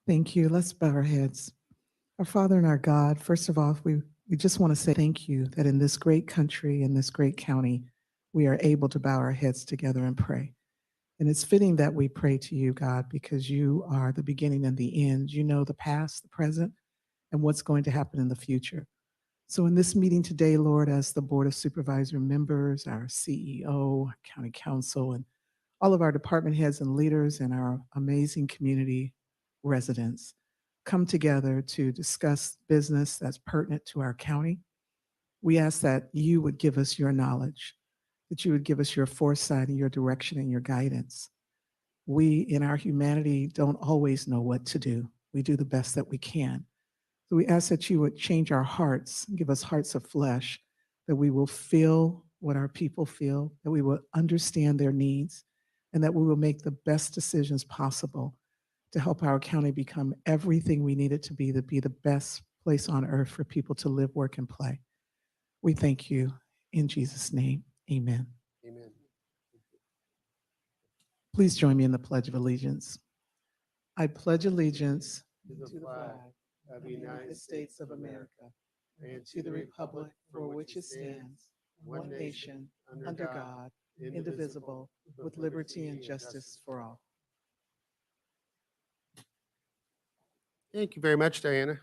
Thank you. Let's bow our heads. Our Father and our God, first of all, we just want to say thank you that in this great country, in this great county, we are able to bow our heads together and pray. And it's fitting that we pray to you, God, because you are the beginning and the end. You know the past, the present, and what's going to happen in the future. So in this meeting today, Lord, as the Board of Supervisor members, our CEO, our County Council, and all of our department heads and leaders and our amazing community residents come together to discuss business that's pertinent to our county. We ask that you would give us your knowledge, that you would give us your foresight and your direction and your guidance. We, in our humanity, don't always know what to do. We do the best that we can. So we ask that you would change our hearts, give us hearts of flesh, that we will feel what our people feel, that we will understand their needs, and that we will make the best decisions possible to help our county become everything we need it to be the best place on earth for people to live, work, and play. We thank you in Jesus' name. Amen. Amen. Please join me in the Pledge of Allegiance. I pledge allegiance To the flag of the United States of America and to the republic for which it stands, one nation, under God, indivisible, with liberty and justice for all. Thank you very much, Diana.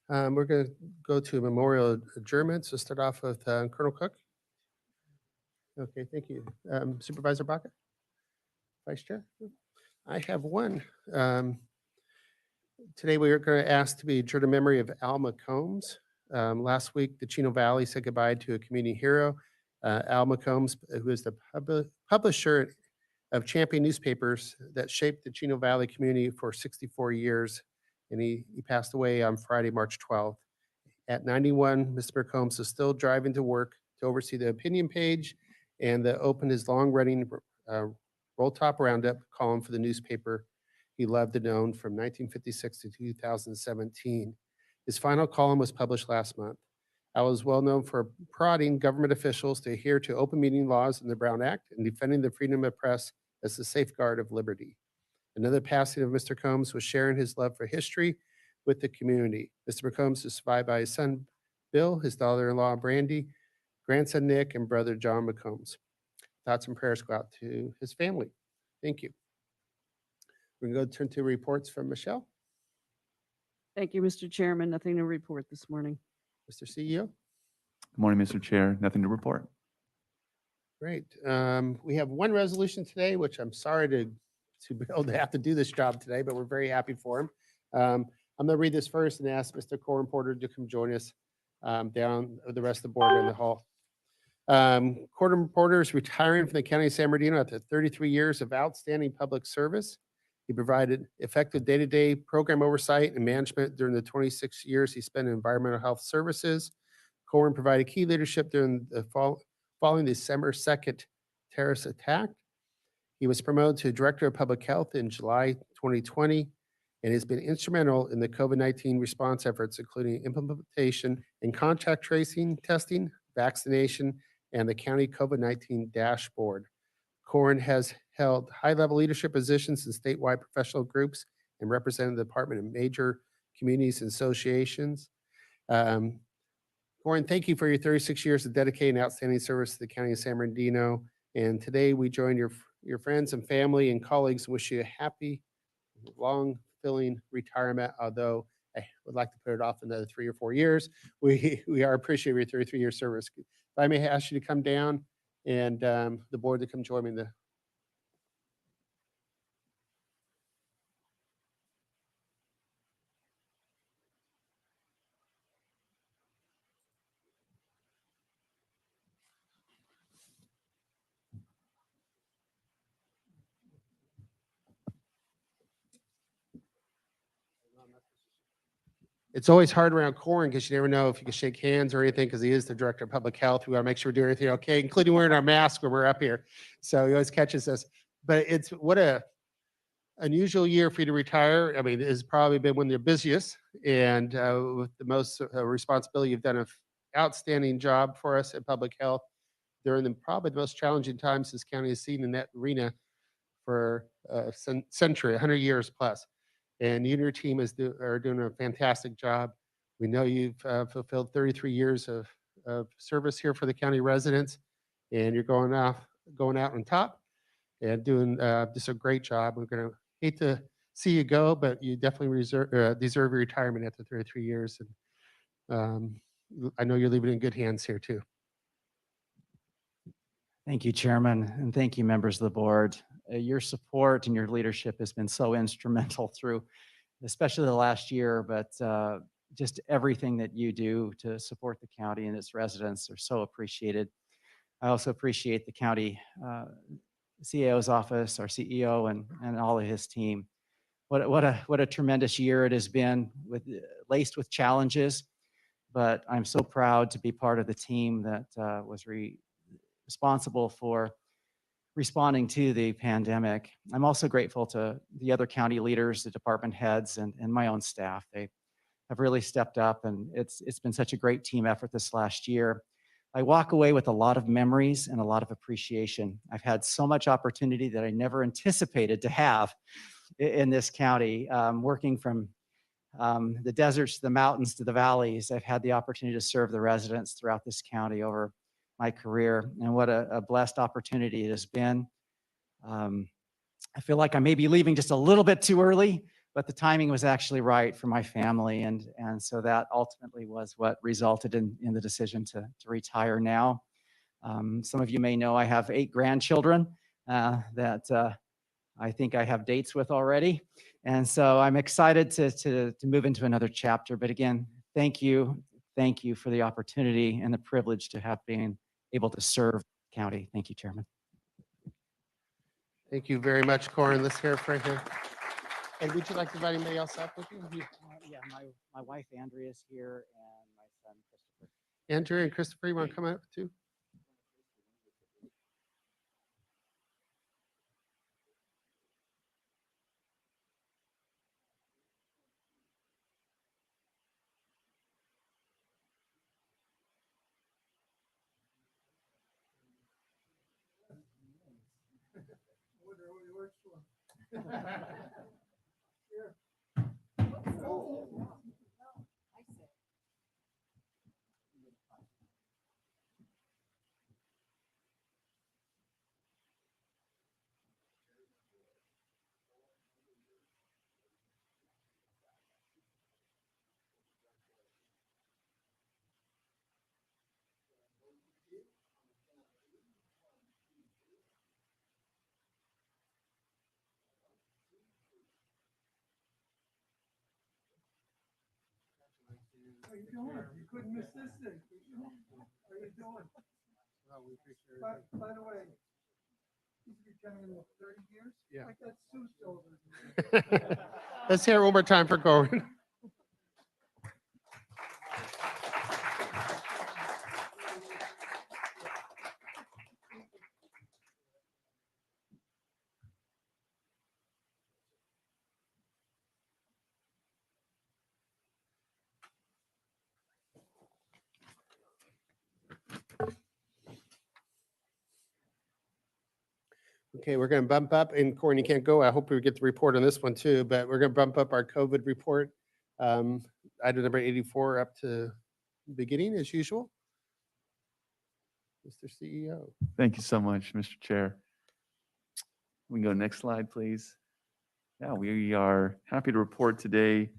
We're going to go to memorial adjournments. So start off with Colonel Cook. Okay, thank you. Supervisor Baca? Vice Chair? I have one. Today we are going to ask to be adjourned in memory of Alma Combs. Last week, the Chino Valley said goodbye to a community hero, Alma Combs, who is the publisher of champion newspapers that shaped the Chino Valley community for 64 years. And he passed away on Friday, March 12th. At 91, Mr. Combs is still driving to work to oversee the opinion page and to open his long-running roll top roundup column for the newspaper he loved and owned from 1956 to 2017. His final column was published last month. Al was well known for prodding government officials to adhere to open meeting laws in the Brown Act and defending the freedom of press as the safeguard of liberty. Another passing of Mr. Combs was sharing his love for history with the community. Mr. Combs is survived by his son, Bill, his daughter-in-law, Brandy, grandson, Nick, and brother, John McCombs. Thoughts and prayers go out to his family. Thank you. We're going to go turn to reports from Michelle. Thank you, Mr. Chairman. Nothing to report this morning. Mr. CEO. Good morning, Mr. Chair. Nothing to report. Great. We have one resolution today, which I'm sorry to be able to have to do this job today, but we're very happy for him. I'm going to read this first and ask Mr. Corin Porter to come join us down with the rest of the board in the hall. Corin Porter is retiring from the County of San Bernardino after 33 years of outstanding public service. He provided effective day-to-day program oversight and management during the 26 years he spent in environmental health services. Corin provided key leadership during the following the December 2nd terrorist attack. He was promoted to Director of Public Health in July 2020 and has been instrumental in the COVID-19 response efforts, including implementation and contact tracing, testing, vaccination, and the county COVID-19 dashboard. Corin has held high-level leadership positions in statewide professional groups and represented the department in major communities and associations. Corin, thank you for your 36 years of dedicated and outstanding service to the County of San Bernardino. And today we join your friends and family and colleagues and wish you a happy, long, fulfilling retirement, although I would like to put it off another 3 or 4 years. We are appreciative of your 33-year service. If I may ask you to come down and the board to come join me in the It's always hard around Corin because you never know if you can shake hands or anything because he is the Director of Public Health. We want to make sure we're doing everything okay, including wearing our mask when we're up here. So he always catches us. But it's what a unusual year for you to retire. I mean, it's probably been one of the busiest and with the most responsibility. You've done an outstanding job for us at Public Health. during probably the most challenging times this county has seen in that arena for a century, 100 years plus. And you and your team are doing a fantastic job. We know you've fulfilled 33 years of service here for the county residents, and you're going out on top and doing just a great job. We're going to hate to see you go, but you definitely deserve your retirement after 33 years. And I know you're leaving in good hands here too. Thank you, Chairman, and thank you, members of the board. Your support and your leadership has been so instrumental through, especially the last year, but just everything that you do to support the county and its residents are so appreciated. I also appreciate the county CAO's office, our CEO, and all of his team. What a tremendous year it has been, laced with challenges, but I'm so proud to be part of the team that was responsible for responding to the pandemic. I'm also grateful to the other county leaders, the department heads, and my own staff. They have really stepped up, and it's been such a great team effort this last year. I walk away with a lot of memories and a lot of appreciation. I've had so much opportunity that I never anticipated to have in this county. Working from the deserts to the mountains to the valleys, I've had the opportunity to serve the residents throughout this county over my career, and what a blessed opportunity it has been. I feel like I may be leaving just a little bit too early, but the timing was actually right for my family, and so that ultimately was what resulted in the decision to retire now. Some of you may know I have 8 grandchildren that I think I have dates with already, and so I'm excited to move into another chapter. But again, thank you for the opportunity and the privilege to have been able to serve the county. Thank you, Chairman. Thank you very much, Corin. Let's hear it for him. And would you like to invite anybody else up with you? Yeah, my wife Andrea is here, and my son Christopher. Andrew and Christopher, you want to come up too? How you doing? You couldn't miss this thing. How you doing? Well, we appreciate By the way, he's been coming in 30 years? Yeah. Like that Sue's over. it. Let's hear it one more time for Corin. Okay, we're going to bump up, and Corin, you can't go. I hope we get the report on this one too, but we're going to bump up our COVID report. Item number 84 up to the beginning as usual. Mr. CEO. Thank you so much, Mr. Chair. We can go next slide, please. Yeah, we are happy to report today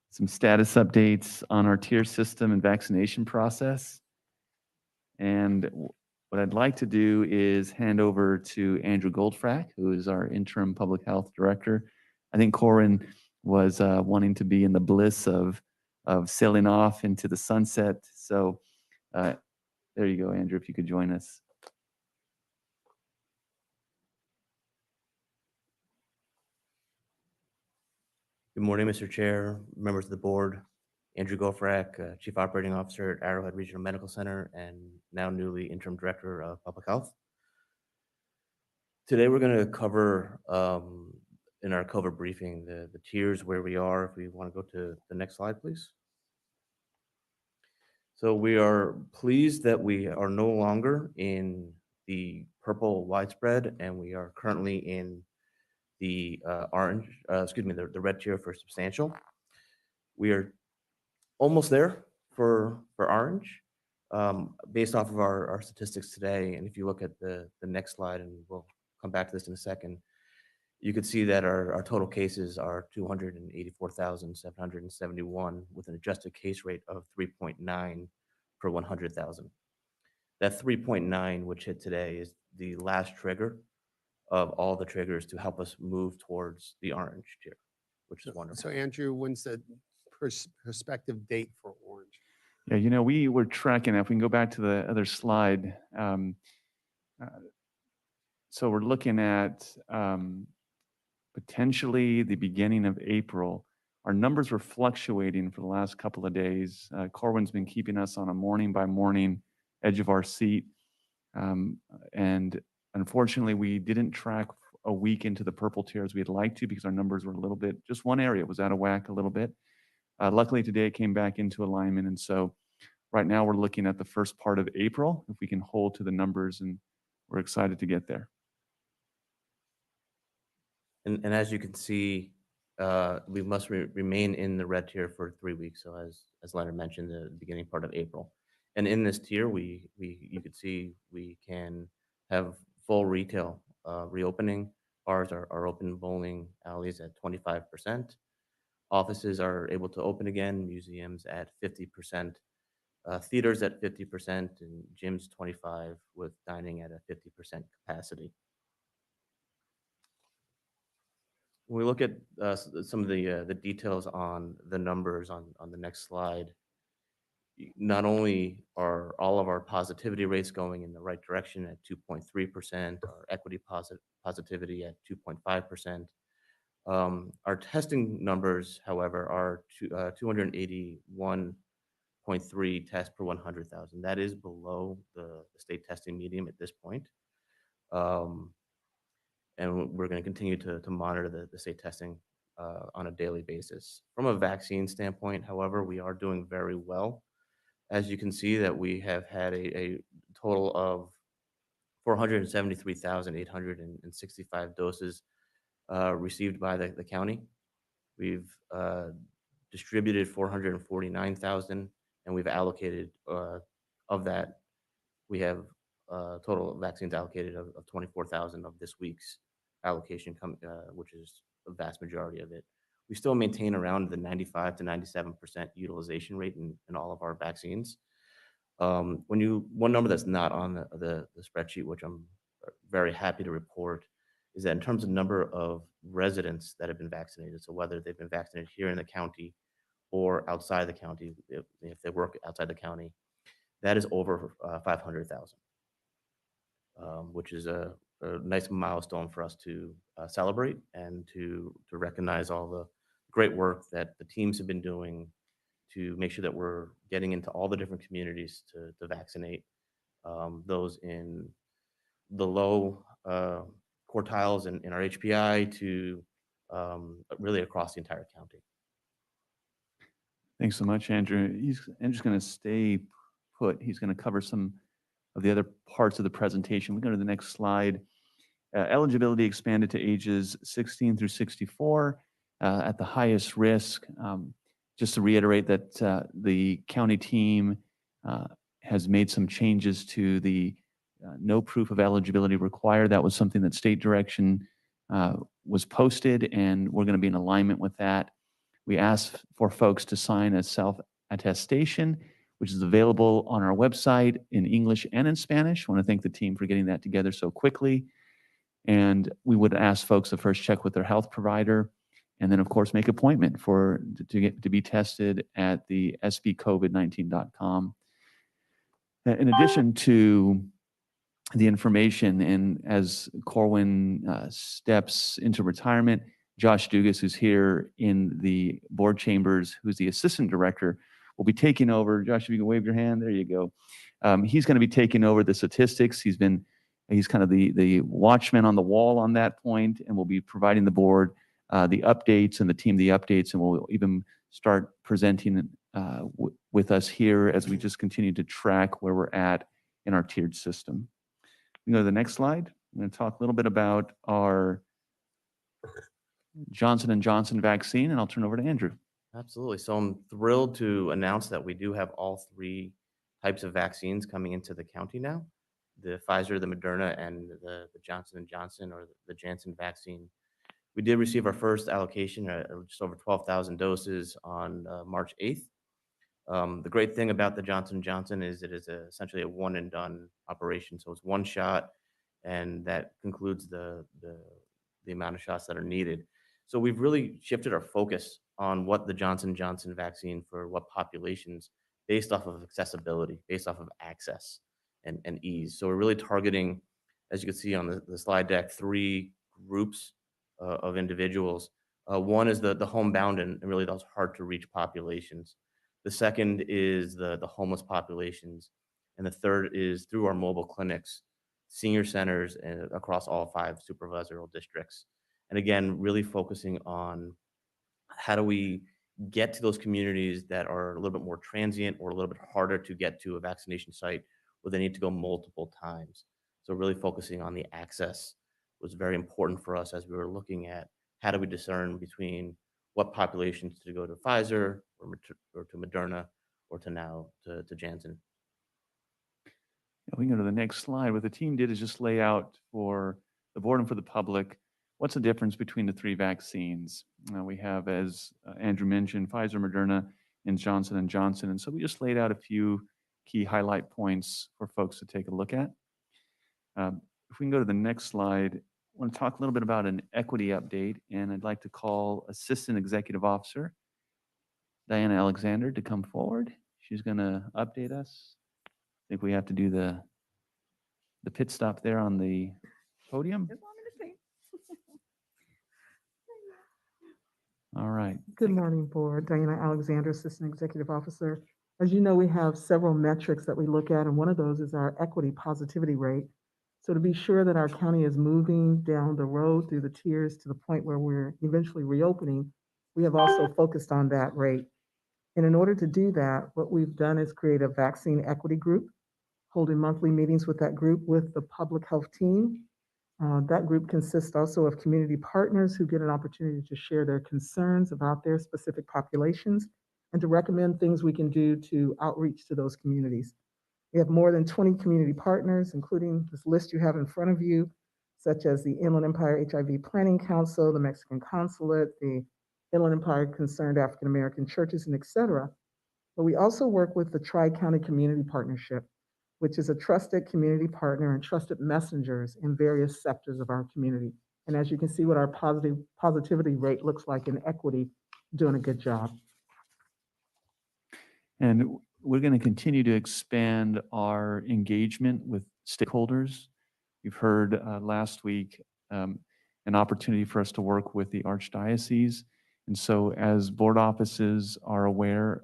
some status updates on our tier system and vaccination process. And what I'd like to do is hand over to Andrew Goldfrack, who is our interim public health director. I think Corin was wanting to be in the bliss of sailing off into the sunset. So there you go, Andrew, if you could join us. Good morning, Mr. Chair, members of the board. Andrew Goldfrack, Chief Operating Officer at Arrowhead Regional Medical Center and now newly Interim Director of Public Health. Today, we're going to cover in our COVID briefing the tiers where we are. If we want to go to the next slide, please. So we are pleased that we are no longer in the purple widespread, and we are currently in the the red tier for substantial. We are almost there for orange, based off of our statistics today. And if you look at the next slide, and we'll come back to this in a second, you could see that our total cases are 284,771 with an adjusted case rate of 3.9 per 100,000. That 3.9, which hit today, is the last trigger of all the triggers to help us move towards the orange tier, which is wonderful. So Andrew, when's the prospective date for orange? Yeah, we were tracking that. If we can go back to the other slide. So we're looking at potentially the beginning of April. Our numbers were fluctuating for the last couple of days. Corwin's been keeping us on a morning by morning edge of our seat. And unfortunately, we didn't track a week into the purple tier as we'd like to, because our numbers were a little bit, just one area was out of whack a little bit. Luckily today it came back into alignment. And so right now we're looking at the first part of April, if we can hold to the numbers, and we're excited to get there. And as you can see, we must remain in the red tier for 3 weeks. So as Leonard mentioned, the beginning part of April. And in this tier, you could see we can have full retail reopening. Bars are open, bowling alleys at 25%. Offices are able to open again, museums at 50%, theaters at 50%, and gyms 25%, with dining at a 50% capacity. When we look at some of the details on the numbers on the next slide, not only are all of our positivity rates going in the right direction at 2.3%, our equity positivity at 2.5%. Our testing numbers, however, are 281.3 tests per 100,000. That is below the state testing median at this point. And we're going to continue to monitor the state testing on a daily basis. From a vaccine standpoint, however, we are doing very well. As you can see, that we have had a total of 473,865 doses received by the county. We've distributed 449,000, and we've allocated of that, we have total vaccines allocated of 24,000 of this week's allocation, which is the vast majority of it. We still maintain around the 95 to 97% utilization rate in all of our vaccines. One number that's not on the spreadsheet, which I'm very happy to report, is that in terms of number of residents that have been vaccinated, so whether they've been vaccinated here in the county or outside the county, if they work outside the county, that is over 500,000, which is a nice milestone for us to celebrate and to recognize all the great work that the teams have been doing to make sure that we're getting into all the different communities to vaccinate those in the low quartiles in our HPI to really across the entire county. Thanks so much, Andrew. Andrew's going to stay put. He's going to cover some of the other parts of the presentation. We go to the next slide. Eligibility expanded to ages 16 through 64 at the highest risk. Just to reiterate that the county team has made some changes to the no proof of eligibility required. That was something that state direction was posted, and we're going to be in alignment with that. We asked for folks to sign a self-attestation, which is available on our website in English and in Spanish. I want to thank the team for getting that together so quickly. And we would ask folks to first check with their health provider, and then of course make appointment to be tested at the sbcovid19.com. In addition to the information, and as Corwin steps into retirement, Josh Dugas, who's here in the board chambers, who's the assistant director, will be taking over. Josh, if you can wave your hand, there you go. He's going to be taking over the statistics. He's kind of the watchman on the wall on that point, and will be providing the board the updates and the team the updates, and we'll even start presenting with us here as we just continue to track where we're at in our tiered system. We go to the next slide. I'm going to talk a little bit about our Johnson & Johnson vaccine, and I'll turn over to Andrew. Absolutely. So I'm thrilled to announce that we do have all three types of vaccines coming into the county now. The Pfizer, the Moderna, and the Johnson & Johnson or the Janssen vaccine. We did receive our first allocation, just over 12,000 doses on March 8th. The great thing about the Johnson & Johnson is it is essentially a one and done operation. So it's one shot, and that concludes the amount of shots that are needed. So we've really shifted our focus on what the Johnson & Johnson vaccine for what populations based off of accessibility, based off of access and ease. So we're really targeting, as you can see on the slide deck, three groups of individuals. One is the homebound and really those hard to reach populations. The second is the homeless populations. And the third is through our mobile clinics, senior centers, and across all 5 supervisorial districts. And again, really focusing on how do we get to those communities that are a little bit more transient or a little bit harder to get to a vaccination site where they need to go multiple times. So really focusing on the access was very important for us as we were looking at how do we discern between what populations to go to Pfizer or to Moderna or to now to Janssen. We can go to the next slide. What the team did is just lay out for the board and for the public, what's the difference between the 3 vaccines? We have, as Andrew mentioned, Pfizer, Moderna, and Johnson & Johnson. And so we just laid out a few key highlight points for folks to take a look at. If we can go to the next slide, I want to talk a little bit about an equity update, and I'd like to call Assistant Executive Officer Diana Alexander to come forward. She's going to update us. I think we have to do the pit stop there on the podium. All right. Good morning, Board. Diana Alexander, Assistant Executive Officer. As you know, we have several metrics that we look at, and one of those is our equity positivity rate. So to be sure that our county is moving down the road through the tiers to the point where we're eventually reopening, we have also focused on that rate. And in order to do that, what we've done is create a vaccine equity group, holding monthly meetings with that group with the public health team. That group consists also of community partners who get an opportunity to share their concerns about their specific populations and to recommend things we can do to outreach to those communities. We have more than 20 community partners, including this list you have in front of you, such as the Inland Empire HIV Planning Council, the Mexican Consulate, the Inland Empire Concerned African American Churches, and et cetera. But we also work with the Tri-County Community Partnership, which is a trusted community partner and trusted messengers in various sectors of our community. And as you can see what our positivity rate looks like in equity, doing a good job. And we're going to continue to expand our engagement with stakeholders. You've heard last week an opportunity for us to work with the Archdiocese. And so as board offices are aware,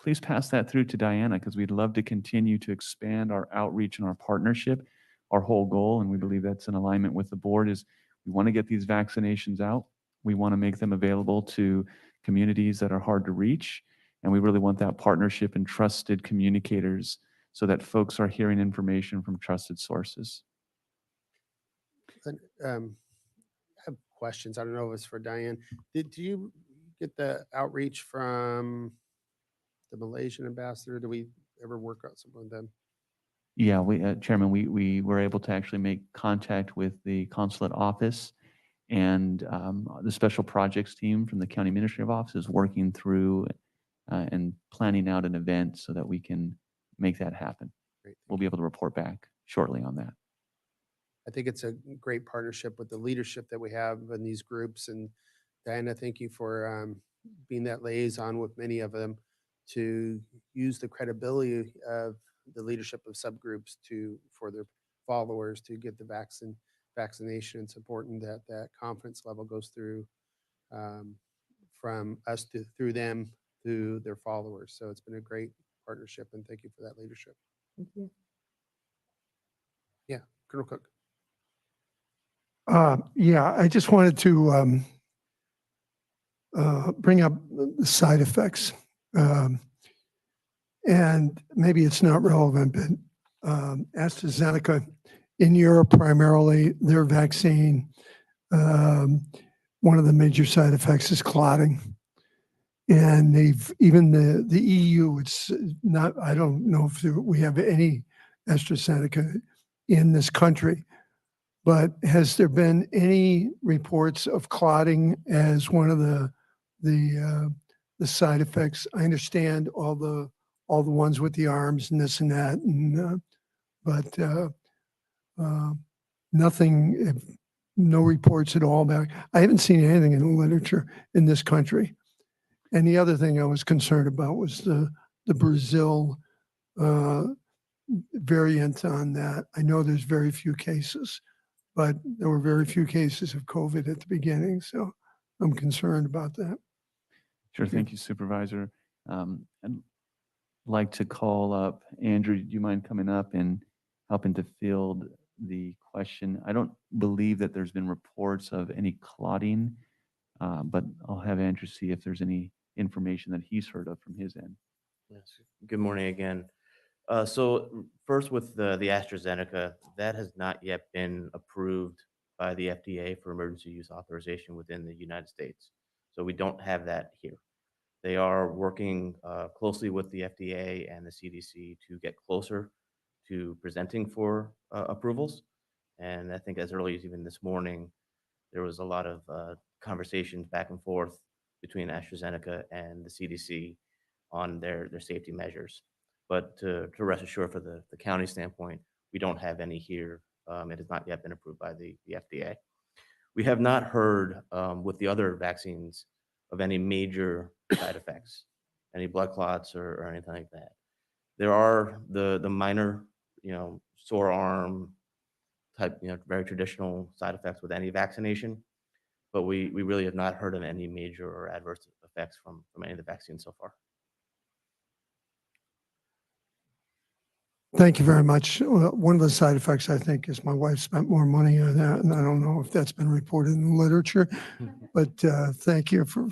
please pass that through to Diana, because we'd love to continue to expand our outreach and our partnership. Our whole goal, and we believe that's in alignment with the board, is we want to get these vaccinations out. We want to make them available to communities that are hard to reach. And we really want that partnership and trusted communicators so that folks are hearing information from trusted sources. I have questions. I don't know if it's for Diane. Did you get the outreach from the Malaysian ambassador? Do we ever work out something with them? Yeah, Chairman, we were able to actually make contact with the consulate office, and the special projects team from the county administrative office is working through and planning out an event so that we can make that happen. Great. We'll be able to report back shortly on that. I think it's a great partnership with the leadership that we have in these groups. And Diana, thank you for being that liaison with many of them to use the credibility of the leadership of subgroups for their followers to get the vaccination. It's important that that confidence level goes through from us through them to their followers. So it's been a great partnership, and thank you for that leadership. Thank you. Yeah, Colonel Cook. Yeah, I just wanted to bring up the side effects. And maybe it's not relevant, but AstraZeneca in Europe, primarily, their vaccine, one of the major side effects is clotting. And even the EU, it's not, I don't know if we have any AstraZeneca in this country, but has there been any reports of clotting as one of the side effects? I understand all the ones with the arms and this and that, and but nothing, no reports at all back. I haven't seen anything in the literature in this country. And the other thing I was concerned about was the Brazil variant on that. I know there's very few cases, but there were very few cases of COVID at the beginning, so I'm concerned about that. Sure. Thank you, Supervisor. I'd like to call up Andrew. Do you mind coming up and helping to field the question? I don't believe that there's been reports of any clotting, but I'll have Andrew see if there's any information that he's heard of from his end. Yes. Good morning again. So first with the AstraZeneca, that has not yet been approved by the FDA for emergency use authorization within the United States. So we don't have that here. They are working closely with the FDA and the CDC to get closer to presenting for approvals. And I think as early as even this morning, there was a lot of conversations back and forth between AstraZeneca and the CDC on their safety measures. But to rest assured for the county standpoint, we don't have any here. It has not yet been approved by the FDA. We have not heard with the other vaccines of any major side effects, any blood clots or anything like that. There are the minor, sore arm type, very traditional side effects with any vaccination, but we really have not heard of any major or adverse effects from any of the vaccines so far. Thank you very much. One of the side effects, I think, is my wife spent more money on that, and I don't know if that's been reported in the literature, but thank you for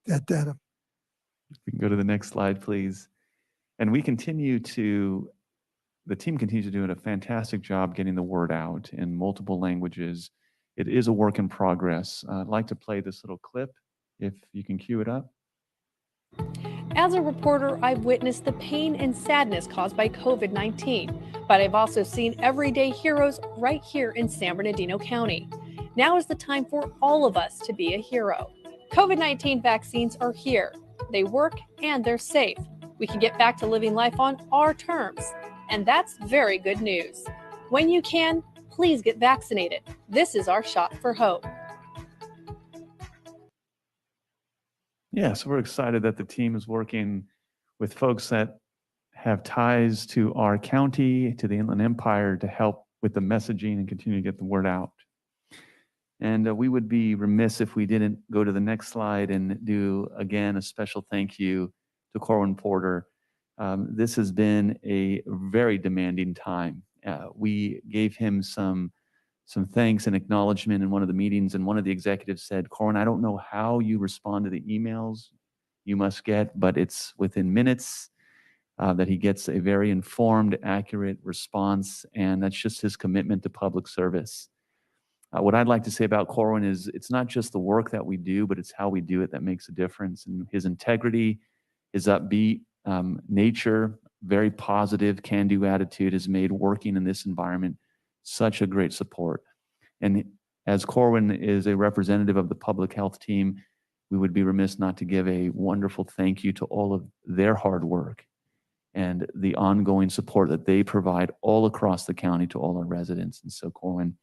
that data. We can go to the next slide, please. And the team continues to do a fantastic job getting the word out in multiple languages. It is a work in progress. I'd like to play this little clip, if you can cue it up. As a reporter, I've witnessed the pain and sadness caused by COVID-19, but I've also seen everyday heroes right here in San Bernardino County. Now is the time for all of us to be a hero. COVID-19 vaccines are here. They work and they're safe. We can get back to living life on our terms, and that's very good news. When you can, please get vaccinated. This is our shot for hope. Yeah, so we're excited that the team is working with folks that have ties to our county, to the Inland Empire, to help with the messaging and continue to get the word out. And we would be remiss if we didn't go to the next slide and do, again, a special thank you to Corwin Porter. This has been a very demanding time. We gave him some thanks and acknowledgement in one of the meetings, and one of the executives said, Corwin, I don't know how you respond to the emails you must get, but it's within minutes that he gets a very informed, accurate response, and that's just his commitment to public service. What I'd like to say about Corwin is it's not just the work that we do, but it's how we do it that makes a difference. And his integrity, his upbeat nature, very positive, can-do attitude has made working in this environment such a great support. And as Corwin is a representative of the public health team, we would be remiss not to give a wonderful thank you to all of their hard work and the ongoing support that they provide all across the county to all our residents. And so Corwin,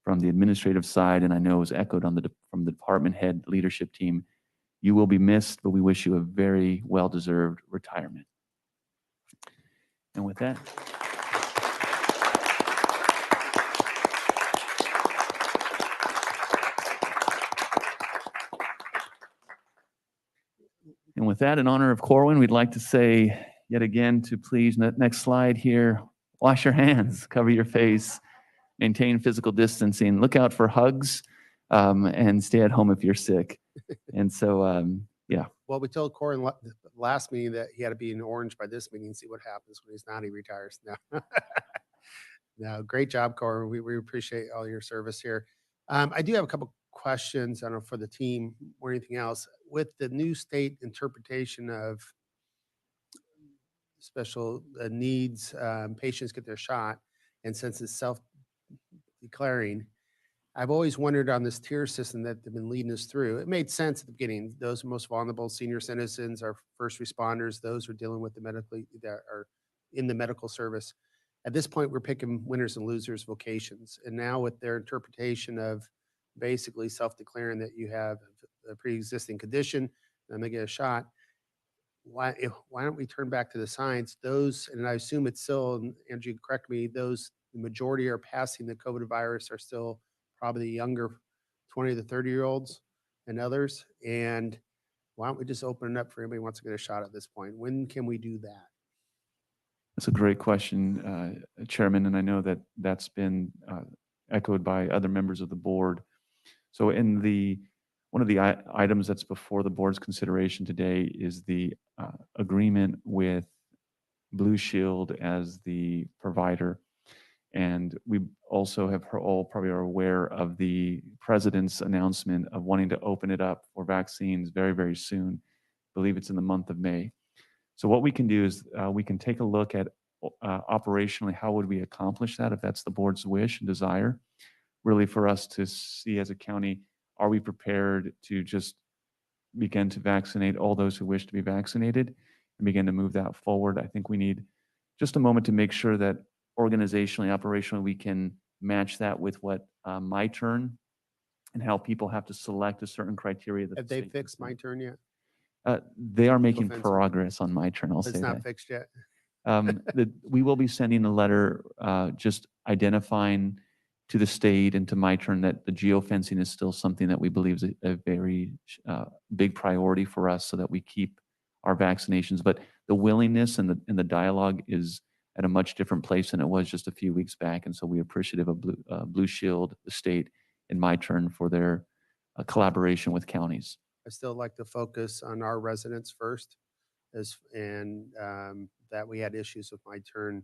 from the administrative side, and I know it was echoed on from the department head leadership team, you will be missed, but we wish you a very well-deserved retirement. And with that, in honor of Corwin, we'd like to say yet again to please, next slide here, wash your hands, cover your face, maintain physical distancing, look out for hugs, and stay at home if you're sick. And so, yeah. Well, we told Corwin last meeting that he had to be in orange by this meeting and see what happens when he's not, he retires now. No, great job, Cora. We appreciate all your service here. I do have a couple questions, I don't know, for the team or anything else. With the new state interpretation of special needs, patients get their shot, and since it's self-declaring, I've always wondered on this tier system that they've been leading us through. It made sense at the beginning. Those most vulnerable, senior citizens, our first responders, those who are dealing with the medically that are in the medical service. At this point, we're picking winners and losers vocations. And now with their interpretation of basically self-declaring that you have a pre-existing condition and they get a shot, why don't we turn back to the science? Those, and I assume it's still, and Andrew, correct me, those, the majority are passing the COVID virus are still probably the younger 20 to 30-year-olds and others. And why don't we just open it up for anybody who wants to get a shot at this point? When can we do that? That's a great question, Chairman, and I know that that's been echoed by other members of the board. So in one of the items that's before the board's consideration today is the agreement with Blue Shield as the provider. And we also have all probably are aware of the president's announcement of wanting to open it up for vaccines very, very soon. I believe it's in the month of May. So what we can do is we can take a look at operationally, how would we accomplish that if that's the board's wish and desire, really for us to see as a county, are we prepared to just begin to vaccinate all those who wish to be vaccinated and begin to move that forward? I think we need just a moment to make sure that organizationally, operationally, we can match that with what My Turn and how people have to select a certain criteria. That Have they fixed My Turn yet? They are making Offensive. progress on My Turn, I'll It's say not that. fixed yet. We will be sending a letter just identifying to the state and to My Turn that the geofencing is still something that we believe is a very big priority for us so that we keep our vaccinations. But the willingness and the dialogue is at a much different place than it was just a few weeks back. And so we're appreciative of Blue Shield, the state, and My Turn for their collaboration with counties. I still like to focus on our residents first, and that we had issues with My Turn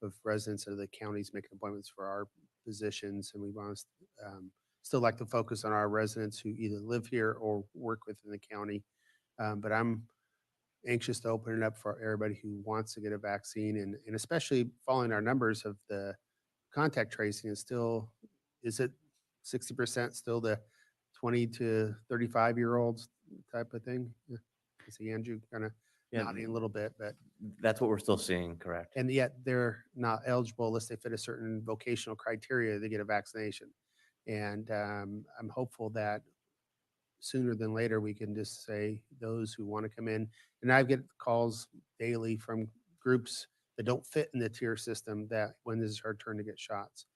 of residents of the counties making appointments for our positions, and we want to still like to focus on our residents who either live here or work within the county. But I'm anxious to open it up for everybody who wants to get a vaccine, and especially following our numbers of the contact tracing is still, is it 60% still the 20 to 35-year-olds type of thing? I see Andrew kind of nodding a little bit, but That's what we're still seeing, correct? and yet they're not eligible unless they fit a certain vocational criteria to get a vaccination. And I'm hopeful that sooner than later we can just say those who want to come in. And I get calls daily from groups that don't fit in the tier system that when this is our turn to get shots.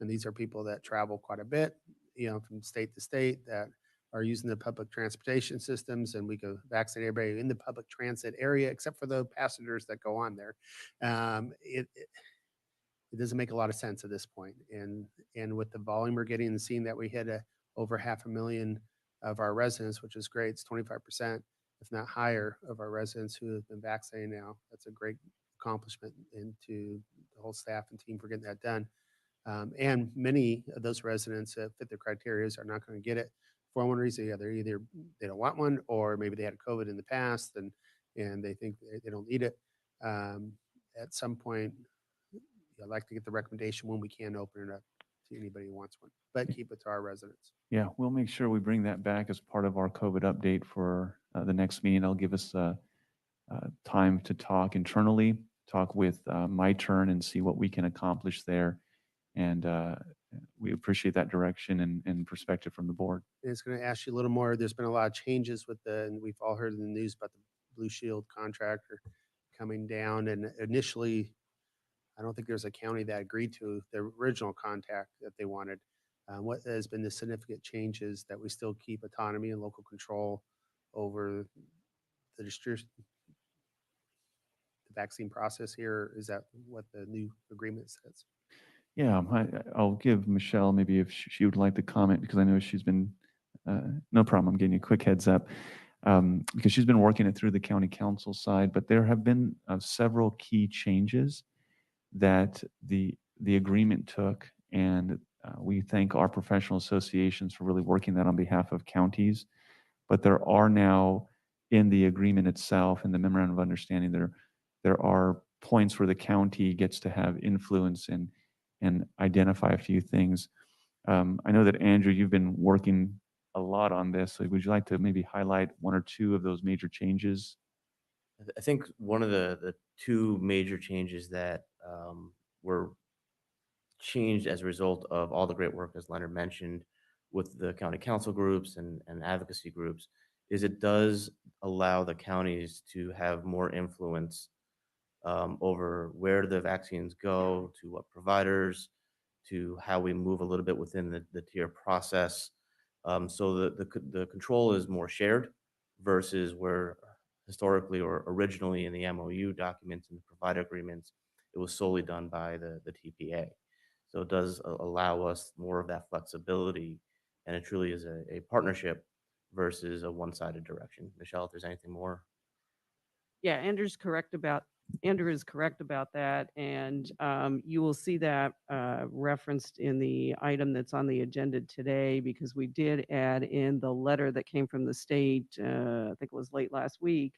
And these are people that travel quite a bit, you know, from state to state, that are using the public transportation systems, and we can vaccinate everybody in the public transit area except for the passengers that go on there. It doesn't make a lot of sense at this point. And with the volume we're getting and seeing that we hit over 500,000 of our residents, which is great. It's 25%, if not higher, of our residents who have been vaccinated now. That's a great accomplishment, and to the whole staff and team for getting that done. And many of those residents that fit the criteria are not going to get it for one reason or the other. Either they don't want one, or maybe they had COVID in the past and they think they don't need it. At some point, I'd like to get the recommendation when we can open it up to anybody who wants one, but keep it to our residents. Yeah, we'll make sure we bring that back as part of our COVID update for the next meeting. I'll give us time to talk internally, talk with My Turn, and see what we can accomplish there. And we appreciate that direction and perspective from the board. And it's going to ask you a little more. There's been a lot of changes with and we've all heard in the news about the Blue Shield contractor coming down. And initially, I don't think there's a county that agreed to the original contract that they wanted. What has been the significant changes that we still keep autonomy and local control over the vaccine process here? Is that what the new agreement says? Yeah, I'll give Michelle maybe if she would like to comment, because I know she's been, no problem, I'm getting you a quick heads up, because she's been working it through the county council side, but there have been several key changes that the the agreement took, and we thank our professional associations for really working that on behalf of counties. But there are now, in the agreement itself, in the memorandum of understanding, there are points where the county gets to have influence and identify a few things. I know that, Andrew, you've been working a lot on this. So would you like to maybe highlight one or two of those major changes? I think one of the two major changes that were changed as a result of all the great work, as Leonard mentioned, with the county council groups and advocacy groups, is it does allow the counties to have more influence over where the vaccines go, to what providers, to how we move a little bit within the tier process. So the control is more shared versus where historically or originally in the MOU documents and the provider agreements, it was solely done by the TPA. So it does allow us more of that flexibility, and it truly is a partnership versus a one-sided direction. Michelle, if there's anything more. Yeah, Andrew is correct about that, and you will see that referenced in the item that's on the agenda today, because we did add in the letter that came from the state, I think it was late last week,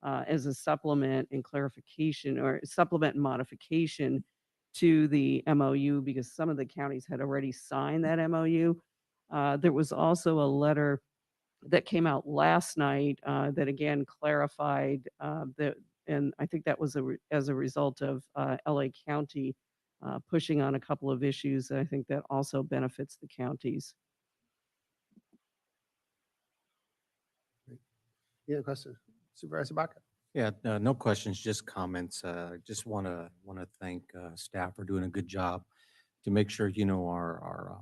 as a supplement and clarification, or supplement and modification to the MOU, because some of the counties had already signed that MOU. There was also a letter that came out last night that again clarified that, and I think that was as a result of LA County pushing on a couple of issues. And I think that also benefits the counties. Yeah, question, Supervisor Baca. Yeah, no questions, just comments. Just want to thank staff for doing a good job to make sure, you know, our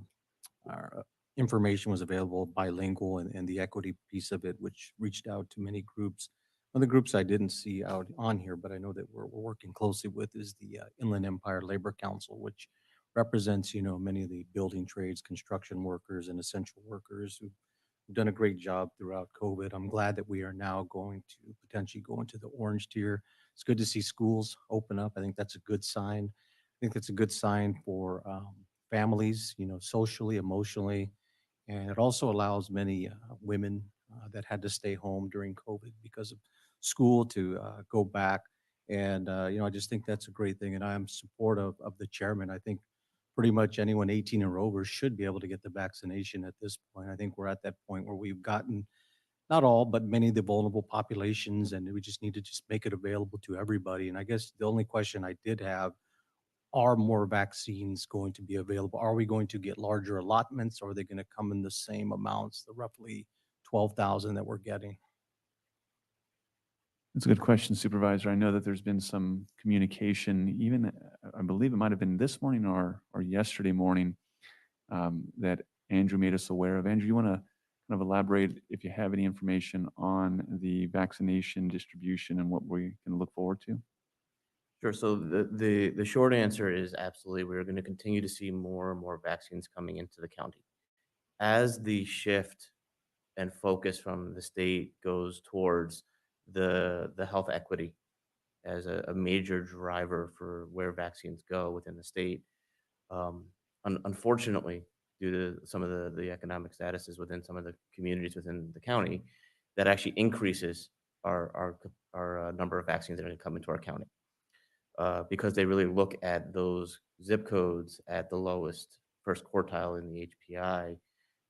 information was available bilingual, and the equity piece of it, which reached out to many groups. One of the groups I didn't see out on here, but I know that we're working closely with, is the Inland Empire Labor Council, which represents, you know, many of the building trades, construction workers, and essential workers who've done a great job throughout COVID. I'm glad that we are now going to potentially go into the orange tier. It's good to see schools open up. I think that's a good sign. I think that's a good sign for families, you know, socially, emotionally. And it also allows many women that had to stay home during COVID because of school to go back. And, you know, I just think that's a great thing. And I'm supportive of the chairman. I think pretty much anyone 18 or over should be able to get the vaccination at this point. I think we're at that point where we've gotten, not all, but many of the vulnerable populations, and we just need to just make it available to everybody. And I guess the only question I did have, are more vaccines going to be available? Are we going to get larger allotments, or are they going to come in the same amounts, the roughly 12,000 that we're getting? That's a good question, Supervisor. I know that there's been some communication, even I believe it might have been this morning or yesterday morning, that Andrew made us aware of. Andrew, you want to kind of elaborate if you have any information on the vaccination distribution and what we can look forward to? Sure. So the short answer is absolutely. We're going to continue to see more and more vaccines coming into the county. As the shift and focus from the state goes towards the health equity as a major driver for where vaccines go within the state, unfortunately, due to some of the economic statuses within some of the communities within the county, that actually increases our number of vaccines that are going to come into our county. Because they really look at those zip codes at the lowest first quartile in the HPI,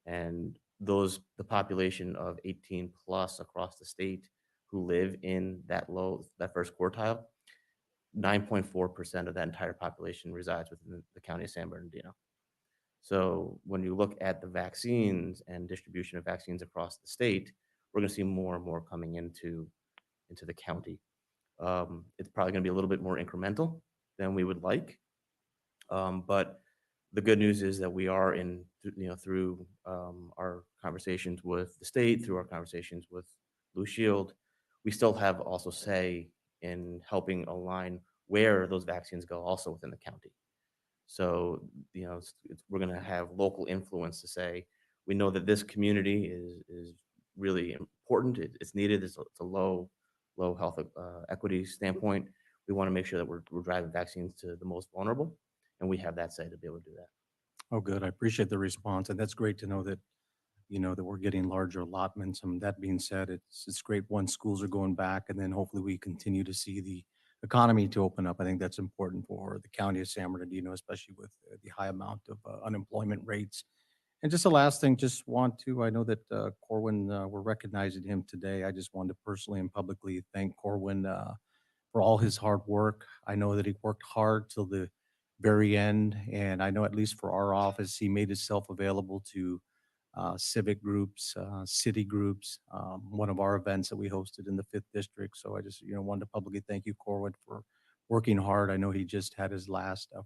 and the population of 18 plus across the state who live in that first quartile, 9.4% of that entire population resides within the county of San Bernardino. So when you look at the vaccines and distribution of vaccines across the state, we're going to see more and more coming into the county. It's probably going to be a little bit more incremental than we would like. But the good news is that we are through our conversations with the state, through our conversations with Blue Shield, we still have also say in helping align where those vaccines go also within the county. So, you know, we're going to have local influence to say, we know that this community is really important. It's needed. It's a low health equity standpoint. We want to make sure that we're driving vaccines to the most vulnerable. and we have that say to be able to do that. Oh, good. I appreciate the response, and that's great to know that, that we're getting larger allotments. That being said, it's great once schools are going back, and then hopefully we continue to see the economy to open up. I think that's important for the county of San Bernardino, especially with the high amount of unemployment rates. And just the last thing, I know that Corwin, we're recognizing him today. I just wanted to personally and publicly thank Corwin for all his hard work. I know that he worked hard till the very end, and I know at least for our office, he made himself available to civic groups, city groups, one of our events that we hosted in the 5th District. So I just, wanted to publicly thank you, Corwin, for working hard. I know he just had his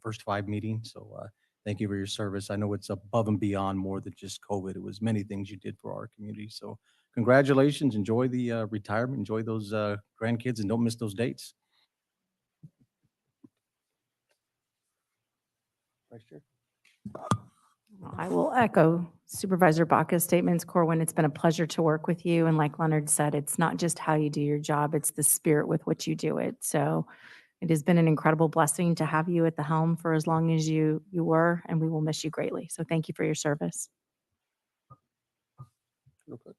first 5 meetings. So thank you for your service. I know it's above and beyond more than just COVID. It was many things you did for our community. So congratulations. Enjoy the retirement. Enjoy those grandkids, and don't miss those dates. Vice Chair? I will echo Supervisor Baca's statements. Corwin, it's been a pleasure to work with you. And like Leonard said, it's not just how you do your job, it's the spirit with which you do it. So it has been an incredible blessing to have you at the helm for as long as you were, and we will miss you greatly. So thank you for your service. Okay.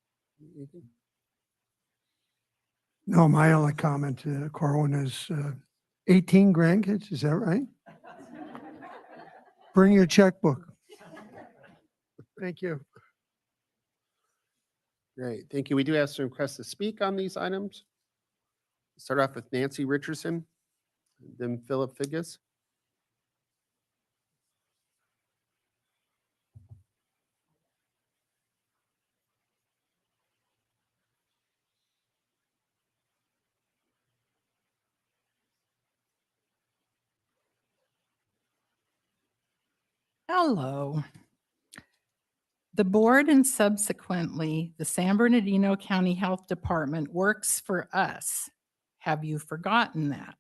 Anything? No, my only comment to Corwin is 18 grandkids, is that right? Bring your checkbook. Thank you. Great, thank you. We do have some requests to speak on these items. Start off with Nancy Richardson, then Philip Figgis. Hello. The board and subsequently the San Bernardino County Health Department works for us. Have you forgotten that?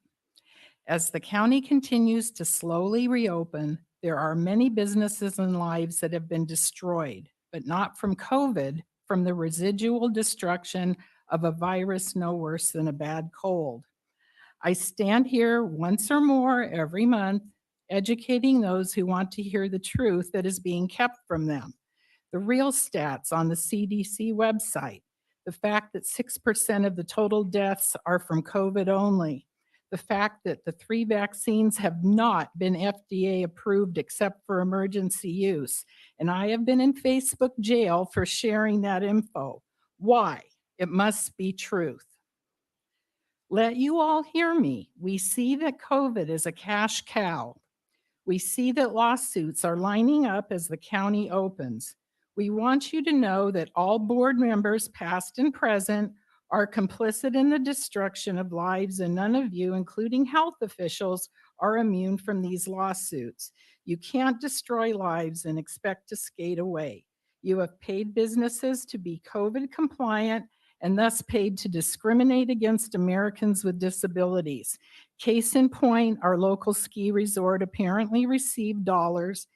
As the county continues to slowly reopen, there are many businesses and lives that have been destroyed, but not from COVID, from the residual destruction of a virus no worse than a bad cold. I stand here once or more every month, educating those who want to hear the truth that is being kept from them. The real stats on the CDC website, the fact that 6% of the total deaths are from COVID only, the fact that the 3 vaccines have not been FDA approved except for emergency use. And I have been in Facebook jail for sharing that info. Why? It must be truth. Let you all hear me. We see that COVID is a cash cow. We see that lawsuits are lining up as the county opens. We want you to know that all board members, past and present, are complicit in the destruction of lives, and none of you, including health officials, are immune from these lawsuits. You can't destroy lives and expect to skate away. You have paid businesses to be COVID compliant and thus paid to discriminate against Americans with disabilities. Case in point, our local ski resort apparently received dollars,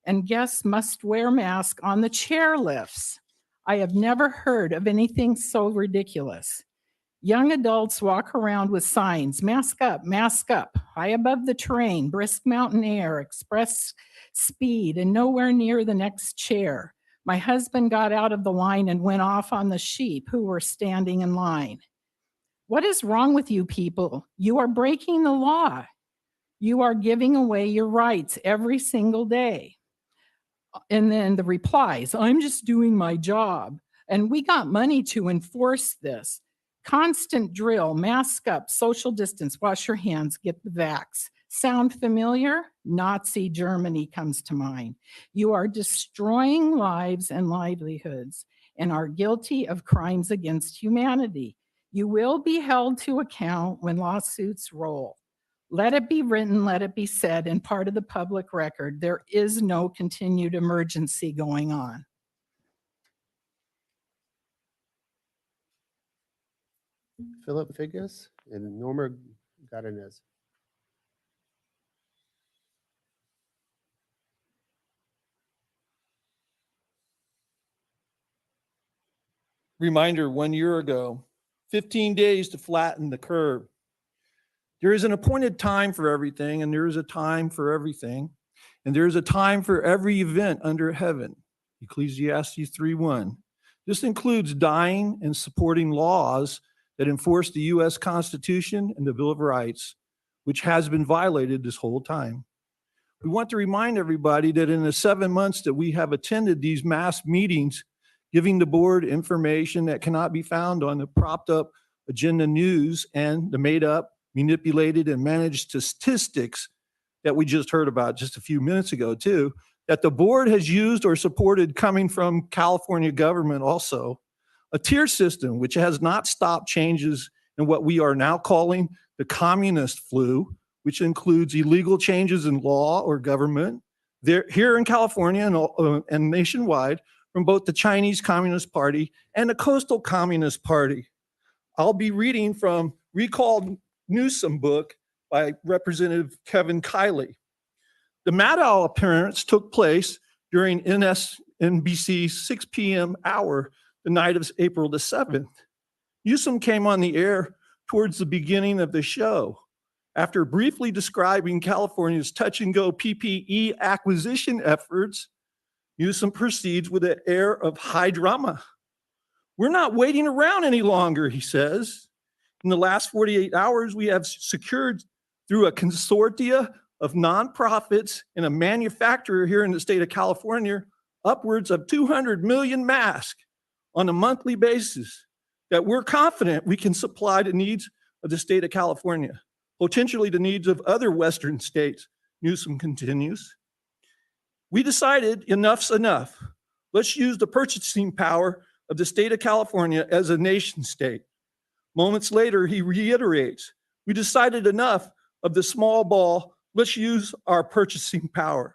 and guests must wear masks on the chairlifts. I have never heard of anything so ridiculous. Young adults walk around with signs, mask up, high above the terrain, brisk mountain air, express speed, and nowhere near the next chair. My husband got out of the line and went off on the sheep who were standing in line. What is wrong with you people? You are breaking the law. You are giving away your rights every single day. And then the replies, I'm just doing my job. And we got money to enforce this. Constant drill, mask up, social distance, wash your hands, get the vax. Sound familiar? Nazi Germany comes to mind. You are destroying lives and livelihoods and are guilty of crimes against humanity. You will be held to account when lawsuits roll. Let it be written, let it be said, and part of the public record, there is no continued emergency going on. Philip Figgis and Norma Godinez. Reminder, 1 year ago, 15 days to flatten the curve. There is an appointed time for everything, and there is a time for everything. And there is a time for every event under heaven. Ecclesiastes 3:1. This includes dying and supporting laws that enforce the U.S. Constitution and the Bill of Rights, which has been violated this whole time. We want to remind everybody that in the 7 months that we have attended these mass meetings, giving the board information that cannot be found on the propped up agenda news and the made up, manipulated, and managed statistics that we just heard about just a few minutes ago too, that the board has used or supported coming from California government also, a tier system which has not stopped changes in what we are now calling the communist flu, which includes illegal changes in law or government here in California and nationwide from both the Chinese Communist Party and the Coastal Communist Party. I'll be reading from Recalled Newsom book by Representative Kevin Kiley. The Maddow appearance took place during NBC's 6 p.m. hour the night of April the 7th. Newsom came on the air towards the beginning of the show. After briefly describing California's touch-and-go PPE acquisition efforts, Newsom proceeds with an air of high drama. We're not waiting around any longer, he says. In the last 48 hours, we have secured through a consortia of nonprofits and a manufacturer here in the state of California, upwards of 200 million masks on a monthly basis that we're confident we can supply the needs of the state of California, potentially the needs of other Western states, Newsom continues. We decided enough's enough. Let's use the purchasing power of the state of California as a nation state. Moments later, he reiterates, we decided enough of the small ball. Let's use our purchasing power.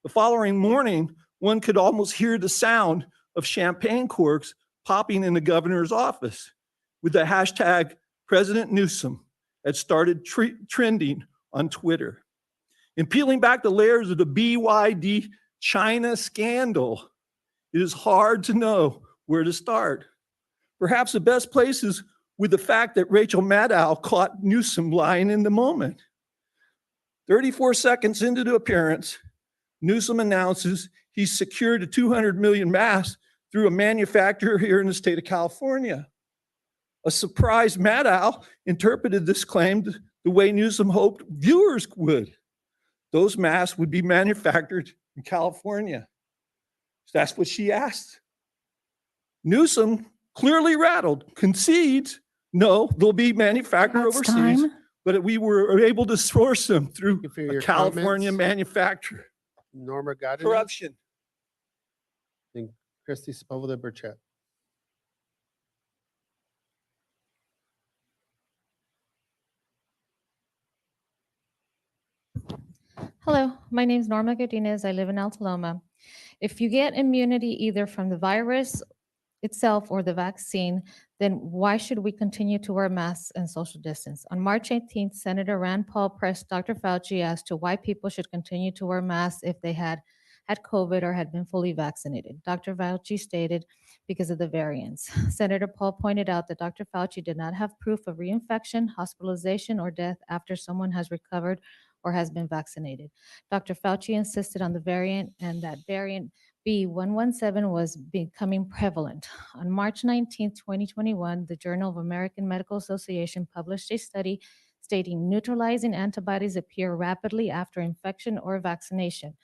The following morning, one could almost hear the sound of champagne corks popping in the governor's office with the hashtag President Newsom that started trending on Twitter. In peeling back the layers of the BYD China scandal, it is hard to know where to start. Perhaps the best place is with the fact that Rachel Maddow caught Newsom lying in the moment. 34 seconds into the appearance, Newsom announces he's secured a 200 million masks through a manufacturer here in the state of California. A surprised Maddow interpreted this claim the way Newsom hoped viewers would. Those masks would be manufactured in California. That's what she asked. Newsom, clearly rattled, concedes, no, they'll be manufactured That's overseas, time. but we were able to source them through Thank you for a your California comments. manufacturer. Norma Godinez. Corruption. And Christy Sepulveda Burchett. Hello, my name is Norma Godinez. I live in Altaloma. If you get immunity either from the virus itself or the vaccine, then why should we continue to wear masks and social distance? On March 18th, Senator Rand Paul pressed Dr. Fauci as to why people should continue to wear masks if they had COVID or had been fully vaccinated. Dr. Fauci stated, because of the variants. Senator Paul pointed out that Dr. Fauci did not have proof of reinfection, hospitalization, or death after someone has recovered or has been vaccinated. Dr. Fauci insisted on the variant and that variant B.1.1.7 was becoming prevalent. On March 19, 2021, the Journal of American Medical Association published a study stating neutralizing antibodies appear rapidly after infection or vaccination.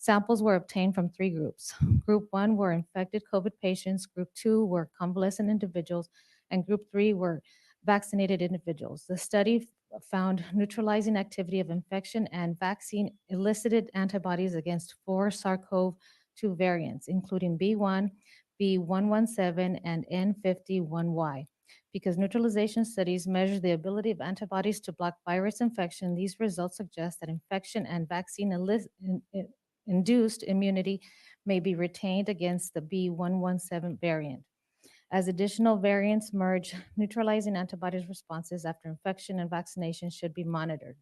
Samples were obtained from 3 groups. Group 1 were infected COVID patients, Group 2 were convalescent individuals, and Group 3 were vaccinated individuals. The study found neutralizing activity of infection and vaccine elicited antibodies against 4 SARS-CoV-2 variants, including B1, B.1.1.7, and N51Y. Because neutralization studies measure the ability of antibodies to block virus infection, these results suggest that infection and vaccine-induced immunity may be retained against the B.1.1.7 variant. As additional variants merge, neutralizing antibodies responses after infection and vaccination should be monitored.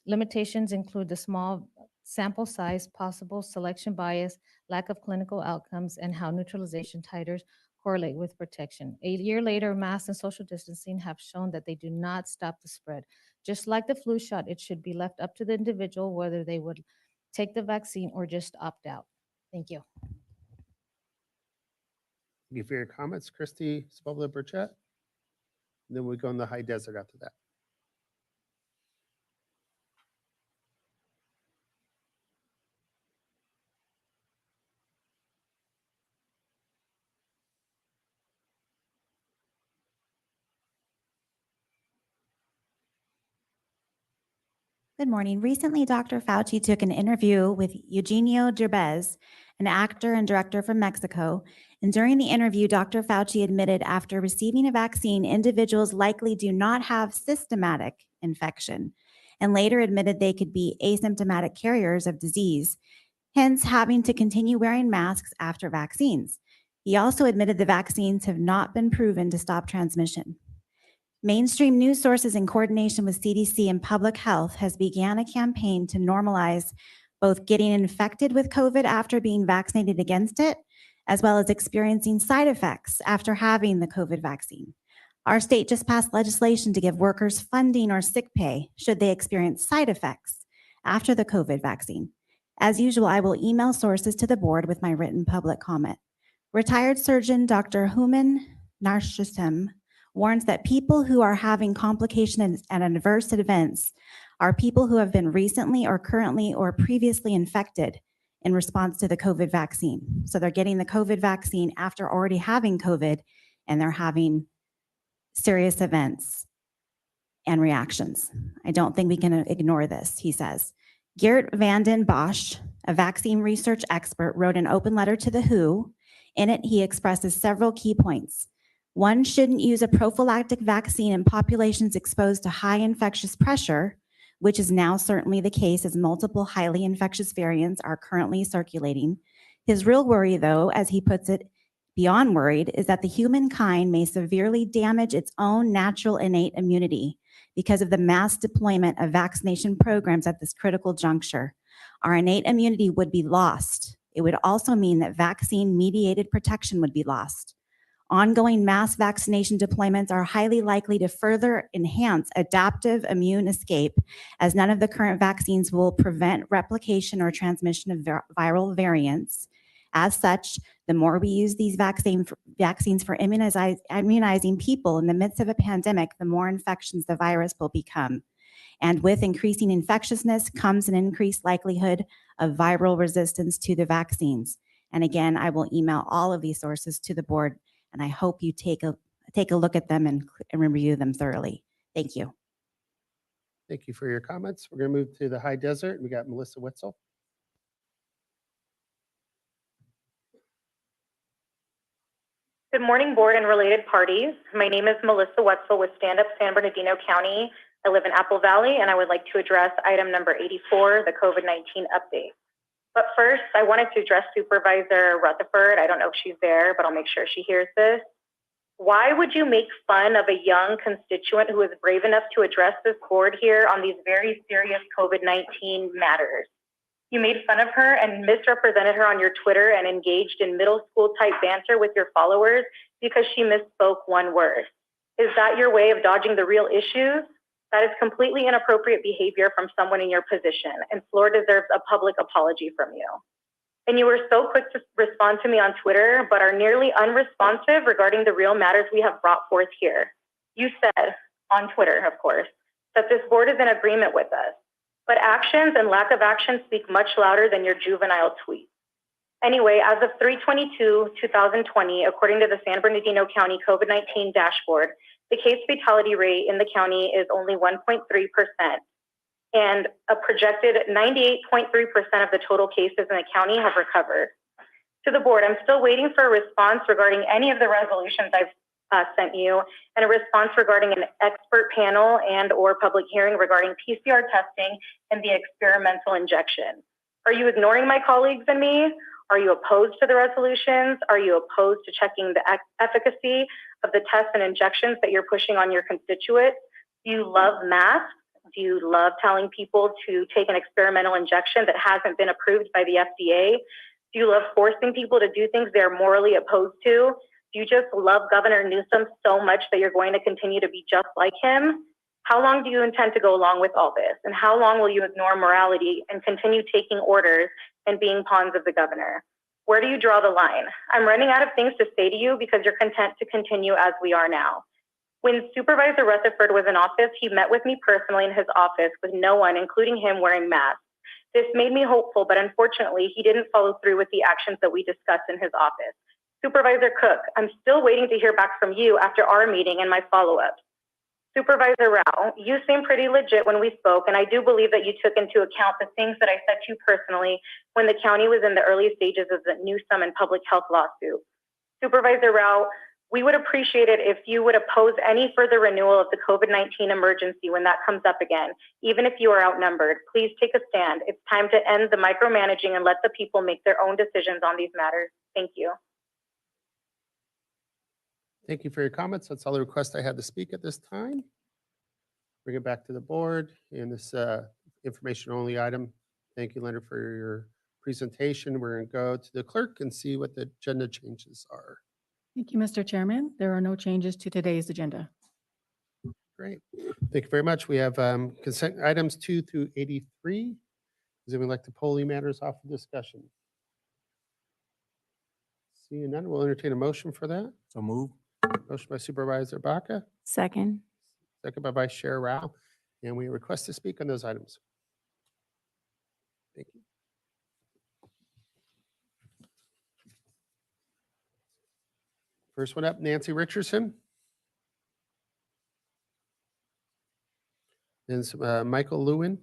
Limitations include the small sample size, possible selection bias, lack of clinical outcomes, and how neutralization titers correlate with protection. A year later, masks and social distancing have shown that they do not stop the spread. Just like the flu shot, it should be left up to the individual whether they would take the vaccine or just opt out. Thank you. Thank you for your comments, Christy Spobler Burchett. Then we go in the high desert after that. Good morning. Recently, Dr. Fauci took an interview with Eugenio Derbez, an actor and director from Mexico. And during the interview, Dr. Fauci admitted after receiving a vaccine, individuals likely do not have systematic infection, and later admitted they could be asymptomatic carriers of disease, hence having to continue wearing masks after vaccines. He also admitted the vaccines have not been proven to stop transmission. Mainstream news sources in coordination with CDC and public health has began a campaign to normalize both getting infected with COVID after being vaccinated against it, as well as experiencing side effects after having the COVID vaccine. Our state just passed legislation to give workers funding or sick pay should they experience side effects after the COVID vaccine. As usual, I will email sources to the board with my written public comment. Retired surgeon Dr. Human Narshisem warns that people who are having complications and adverse events are people who have been recently or currently or previously infected in response to the COVID vaccine. So they're getting the COVID vaccine after already having COVID, and they're having serious events and reactions. I don't think we can ignore this, he says. Geert Vanden Bosch, a vaccine research expert, wrote an open letter to the WHO. In it, he expresses several key points. One, shouldn't use a prophylactic vaccine in populations exposed to high infectious pressure, which is now certainly the case as multiple highly infectious variants are currently circulating. His real worry, though, as he puts it, beyond worried, is that the humankind may severely damage its own natural innate immunity because of the mass deployment of vaccination programs at this critical juncture. Our innate immunity would be lost. It would also mean that vaccine-mediated protection would be lost. Ongoing mass vaccination deployments are highly likely to further enhance adaptive immune escape, as none of the current vaccines will prevent replication or transmission of viral variants. As such, the more we use these vaccines for immunizing people in the midst of a pandemic, the more infections the virus will become. And with increasing infectiousness comes an increased likelihood of viral resistance to the vaccines. And again, I will email all of these sources to the board, and I hope you take a look at them and review them thoroughly. Thank you. Thank you for your comments. We're going to move to the high desert. We got Melissa Wetzel. Good morning, board and related parties. My name is Melissa Wetzel with Stand Up San Bernardino County. I live in Apple Valley, and I would like to address item number 84, the COVID-19 update. But first, I wanted to address Supervisor Rutherford. I don't know if she's there, but I'll make sure she hears this. Why would you make fun of a young constituent who is brave enough to address this board here on these very serious COVID-19 matters? You made fun of her and misrepresented her on your Twitter and engaged in middle school type banter with your followers because she misspoke one word. Is that your way of dodging the real issues? That is completely inappropriate behavior from someone in your position, and Floor deserves a public apology from you. And you were so quick to respond to me on Twitter, but are nearly unresponsive regarding the real matters we have brought forth here. You said, on Twitter, of course, that this board is in agreement with us, but actions and lack of action speak much louder than your juvenile tweets. Anyway, as of 3/22/2020, according to the San Bernardino County COVID-19 dashboard, the case fatality rate in the county is only 1.3%, and a projected 98.3% of the total cases in the county have recovered. To the board, I'm still waiting for a response regarding any of the resolutions I've sent you, and a response regarding an expert panel and or public hearing regarding PCR testing and the experimental injection. Are you ignoring my colleagues and me? Are you opposed to the resolutions? Are you opposed to checking the efficacy of the tests and injections that you're pushing on your constituents? Do you love masks? Do you love telling people to take an experimental injection that hasn't been approved by the FDA? Do you love forcing people to do things they're morally opposed to? Do you just love Governor Newsom so much that you're going to continue to be just like him? How long do you intend to go along with all this? And how long will you ignore morality and continue taking orders and being pawns of the governor? Where do you draw the line? I'm running out of things to say to you because you're content to continue as we are now. When Supervisor Rutherford was in office, he met with me personally in his office with no one, including him, wearing masks. This made me hopeful, but unfortunately, he didn't follow through with the actions that we discussed in his office. Supervisor Cook, I'm still waiting to hear back from you after our meeting and my follow-ups. Supervisor Rao, you seemed pretty legit when we spoke, and I do believe that you took into account the things that I said to you personally when the county was in the early stages of the Newsom and public health lawsuit. Supervisor Rao, we would appreciate it if you would oppose any further renewal of the COVID-19 emergency when that comes up again, even if you are outnumbered. Please take a stand. It's time to end the micromanaging and let the people make their own decisions on these matters. Thank you. Thank you for your comments. That's all the requests I had to speak at this time. Bring it back to the board in this information only item. Thank you, Leonard, for your presentation. We're going to go to the clerk and see what the agenda changes are. Thank you, Mr. Chairman. There are no changes to today's agenda. Great. Thank you very much. We have consent items 2 through 83. Does anyone like to pull these matters off for discussion? Seeing none, we'll entertain a motion for that. So move. Motion by Supervisor Baca, Second. second by Vice Chair Rao. And we request to speak on those items. Thank you. First one up, Nancy Richardson. Then Michael Lewin.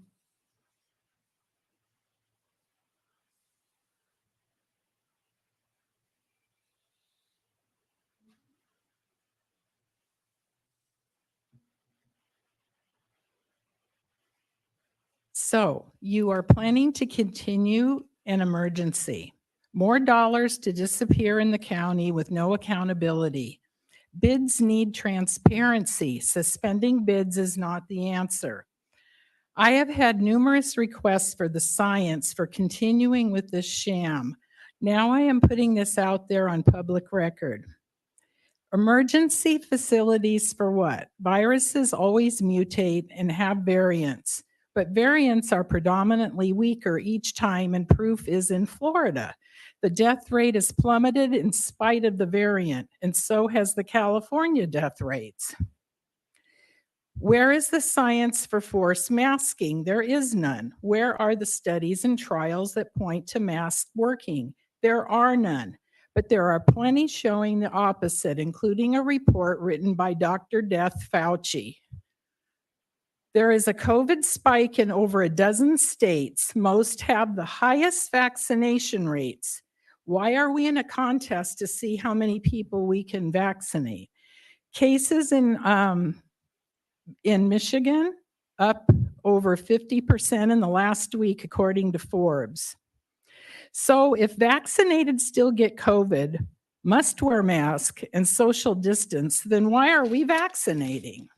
So you are planning to continue an emergency. More dollars to disappear in the county with no accountability. Bids need transparency. Suspending bids is not the answer. I have had numerous requests for the science for continuing with this sham. Now I am putting this out there on public record. Emergency facilities for what? Viruses always mutate and have variants, but variants are predominantly weaker each time, and proof is in Florida. The death rate has plummeted in spite of the variant, and so has the California death rates. Where is the science for forced masking? There is none. Where are the studies and trials that point to masks working? There are none. But there are plenty showing the opposite, including a report written by Dr. Death Fauci. There is a COVID spike in over a dozen states. Most have the highest vaccination rates. Why are we in a contest to see how many people we can vaccinate? Cases in Michigan up over 50% in the last week, according to Forbes. So if vaccinated still get COVID, must wear mask and social distance, then why are we vaccinating?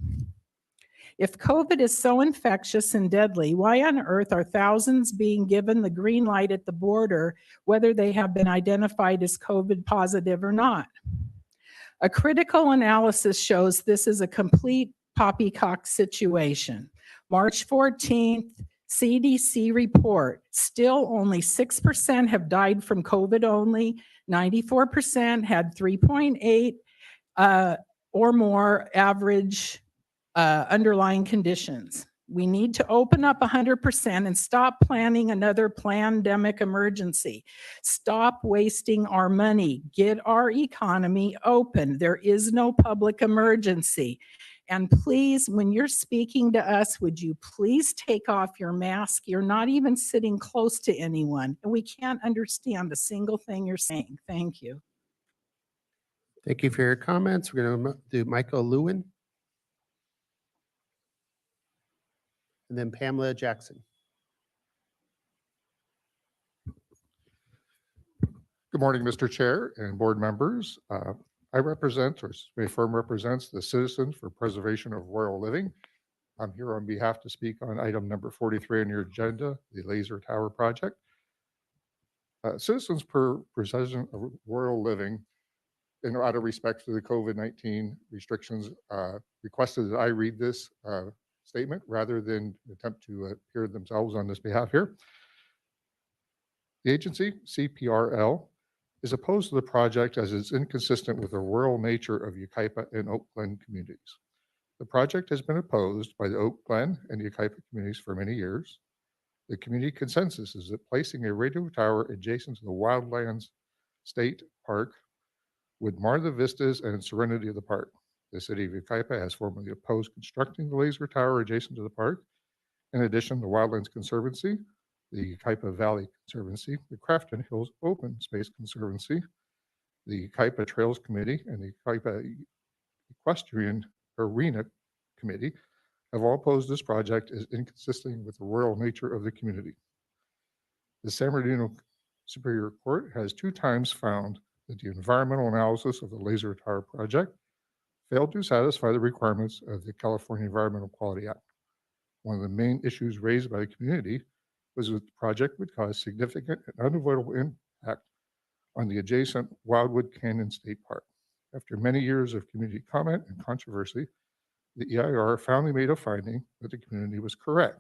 If COVID is so infectious and deadly, why on earth are thousands being given the green light at the border, whether they have been identified as COVID positive or not? A critical analysis shows this is a complete poppycock situation. March 14th, CDC report, still only 6% have died from COVID only, 94% had 3.8 or more average underlying conditions. We need to open up 100% and stop planning another pandemic emergency. Stop wasting our money. Get our economy open. There is no public emergency. And please, when you're speaking to us, would you please take off your mask? You're not even sitting close to anyone, and we can't understand a single thing you're saying. Thank you. Thank you for your comments. We're going to do Michael Lewin. And then Pamela Jackson. Good morning, Mr. Chair and board members. I represent, or my firm represents, the Citizens for Preservation of Rural Living. I'm here on behalf to speak on item number 43 on your agenda, the Laser Tower project. Citizens for Preservation of Rural Living, out of respect to the COVID-19 restrictions, requested that I read this statement rather than attempt to appear themselves on this behalf here. The agency, CPRL, is opposed to the project as it's inconsistent with the rural nature of Yucaipa and Oak Glen communities. The project has been opposed by the Oak Glen and Yucaipa communities for many years. The community consensus is that placing a radio tower adjacent to the Wildlands State Park would mar the vistas and serenity of the park. The city of Yucaipa has formally opposed constructing the laser tower adjacent to the park. In addition, the Wildlands Conservancy, the Yucaipa Valley Conservancy, the Crafton Hills Open Space Conservancy, the Yucaipa Trails Committee, and the Yucaipa Equestrian Arena Committee have all opposed this project as inconsistent with the rural nature of the community. The San Bernardino Superior Court has 2 times found that the environmental analysis of the laser tower project failed to satisfy the requirements of the California Environmental Quality Act. One of the main issues raised by the community was that the project would cause significant and unavoidable impact on the adjacent Wildwood Canyon State Park. After many years of community comment and controversy, the EIR finally made a finding that the community was correct.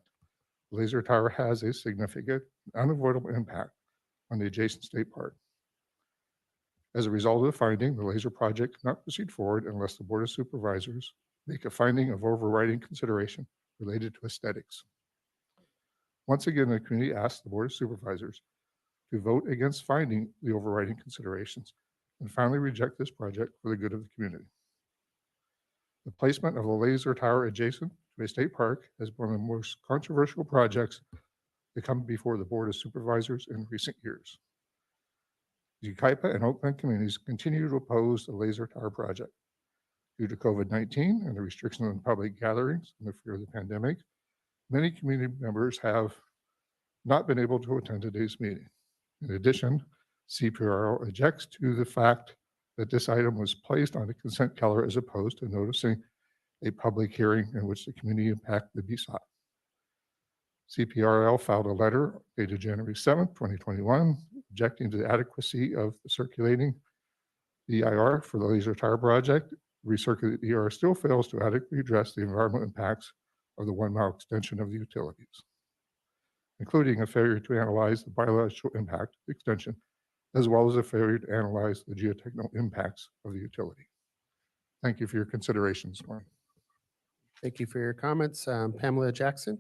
The laser tower has a significant and unavoidable impact on the adjacent state park. As a result of the finding, the laser project cannot proceed forward unless the Board of Supervisors make a finding of overriding consideration related to aesthetics. Once again, the community asks the Board of Supervisors to vote against finding the overriding considerations and finally reject this project for the good of the community. The placement of a laser tower adjacent to a state park has been one of the most controversial projects to come before the Board of Supervisors in recent years. The Yucaipa and Oak Glen communities continue to oppose the laser tower project. Due to COVID-19 and the restriction on public gatherings and the fear of the pandemic, many community members have not been able to attend today's meeting. In addition, CPRL objects to the fact that this item was placed on the consent calendar as opposed to noticing a public hearing in which the community impact would be sought. CPRL filed a letter dated January 7th, 2021, objecting to the adequacy of the circulating EIR for the laser tower project. Recirculated EIR still fails to adequately address the environmental impacts of the 1-mile extension of the utilities, including a failure to analyze the biological impact of the extension, as well as a failure to analyze the geotechnical impacts of the utility. Thank you for your consideration this morning. Thank you for your comments. Pamela Jackson.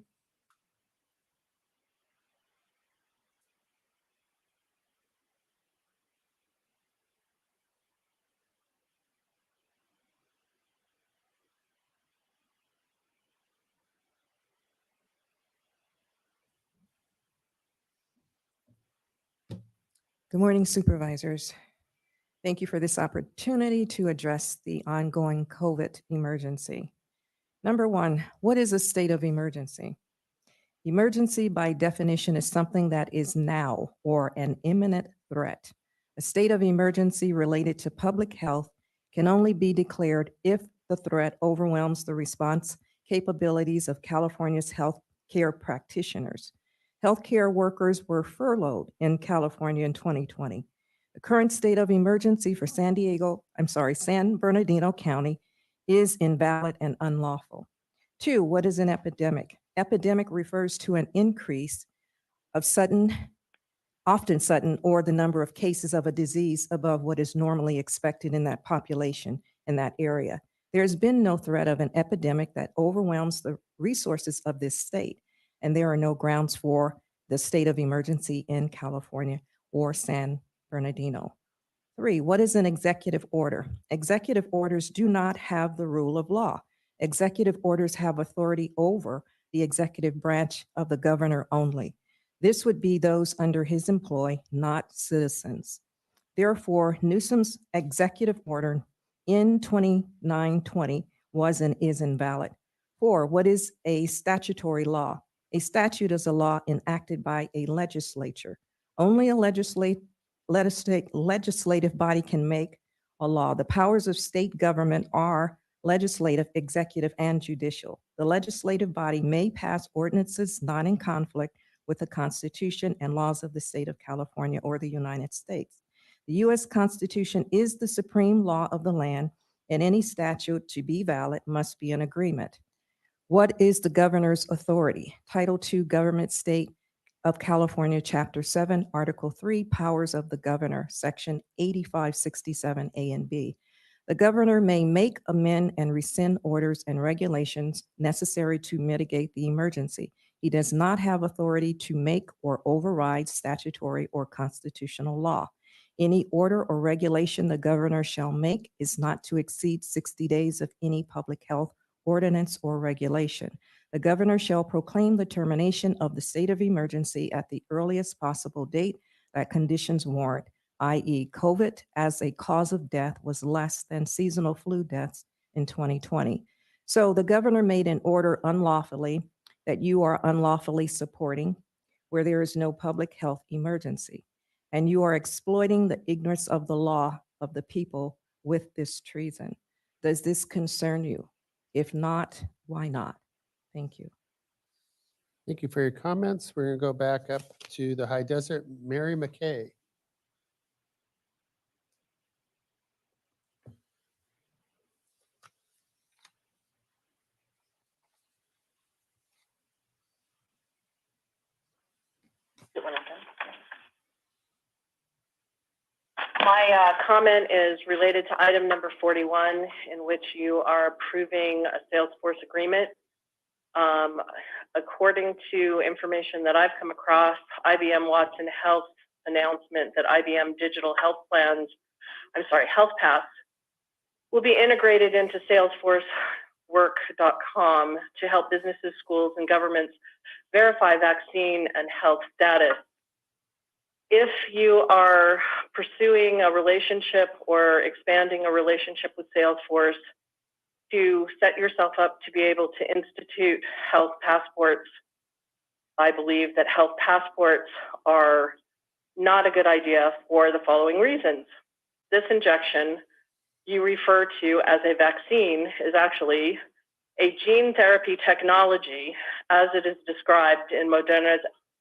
Good morning, Supervisors. Thank you for this opportunity to address the ongoing COVID emergency. Number one, what is a state of emergency? Emergency by definition is something that is now or an imminent threat. A state of emergency related to public health can only be declared if the threat overwhelms the response capabilities of California's health care practitioners. Healthcare workers were furloughed in California in 2020. The current state of emergency for San Bernardino County is invalid and unlawful. Two, what is an epidemic? Epidemic refers to an increase of often sudden, or the number of cases of a disease above what is normally expected in that population in that area. There's been no threat of an epidemic that overwhelms the resources of this state, and there are no grounds for the state of emergency in California or San Bernardino. Three, what is an executive order? Executive orders do not have the rule of law. Executive orders have authority over the executive branch of the governor only. This would be those under his employ, not citizens. Therefore, Newsom's executive order in 2920 was and is invalid. Four, what is a statutory law? A statute is a law enacted by a legislature. Only a legislative body can make a law. The powers of state government are legislative, executive, and judicial. The legislative body may pass ordinances not in conflict with the Constitution and laws of the state of California or the United States. The U.S. Constitution is the supreme law of the land, and any statute to be valid must be an agreement. What is the governor's authority? Title II, Government State of California, Chapter 7, Article 3, Powers of the Governor, Section 8567 A and B. The governor may make, amend, and rescind orders and regulations necessary to mitigate the emergency. He does not have authority to make or override statutory or constitutional law. Any order or regulation the governor shall make is not to exceed 60 days of any public health ordinance or regulation. The governor shall proclaim the termination of the state of emergency at the earliest possible date that conditions warrant, i.e. COVID as a cause of death was less than seasonal flu deaths in 2020. So the governor made an order unlawfully that you are unlawfully supporting where there is no public health emergency. And you are exploiting the ignorance of the law of the people with this treason. Does this concern you? If not, why not? Thank you. Thank you for your comments. We're going to go back up to the high desert. Mary McKay. My comment is related to item number 41, in which you are approving a Salesforce agreement. According to information that I've come across, IBM Watson Health announcement that IBM Digital Health Health Pass will be integrated into salesforcework.com to help businesses, schools, and governments verify vaccine and health status. If you are pursuing a relationship or expanding a relationship with Salesforce to set yourself up to be able to institute health passports, I believe that health passports are not a good idea for the following reasons. This injection you refer to as a vaccine is actually a gene therapy technology as it is described in Moderna's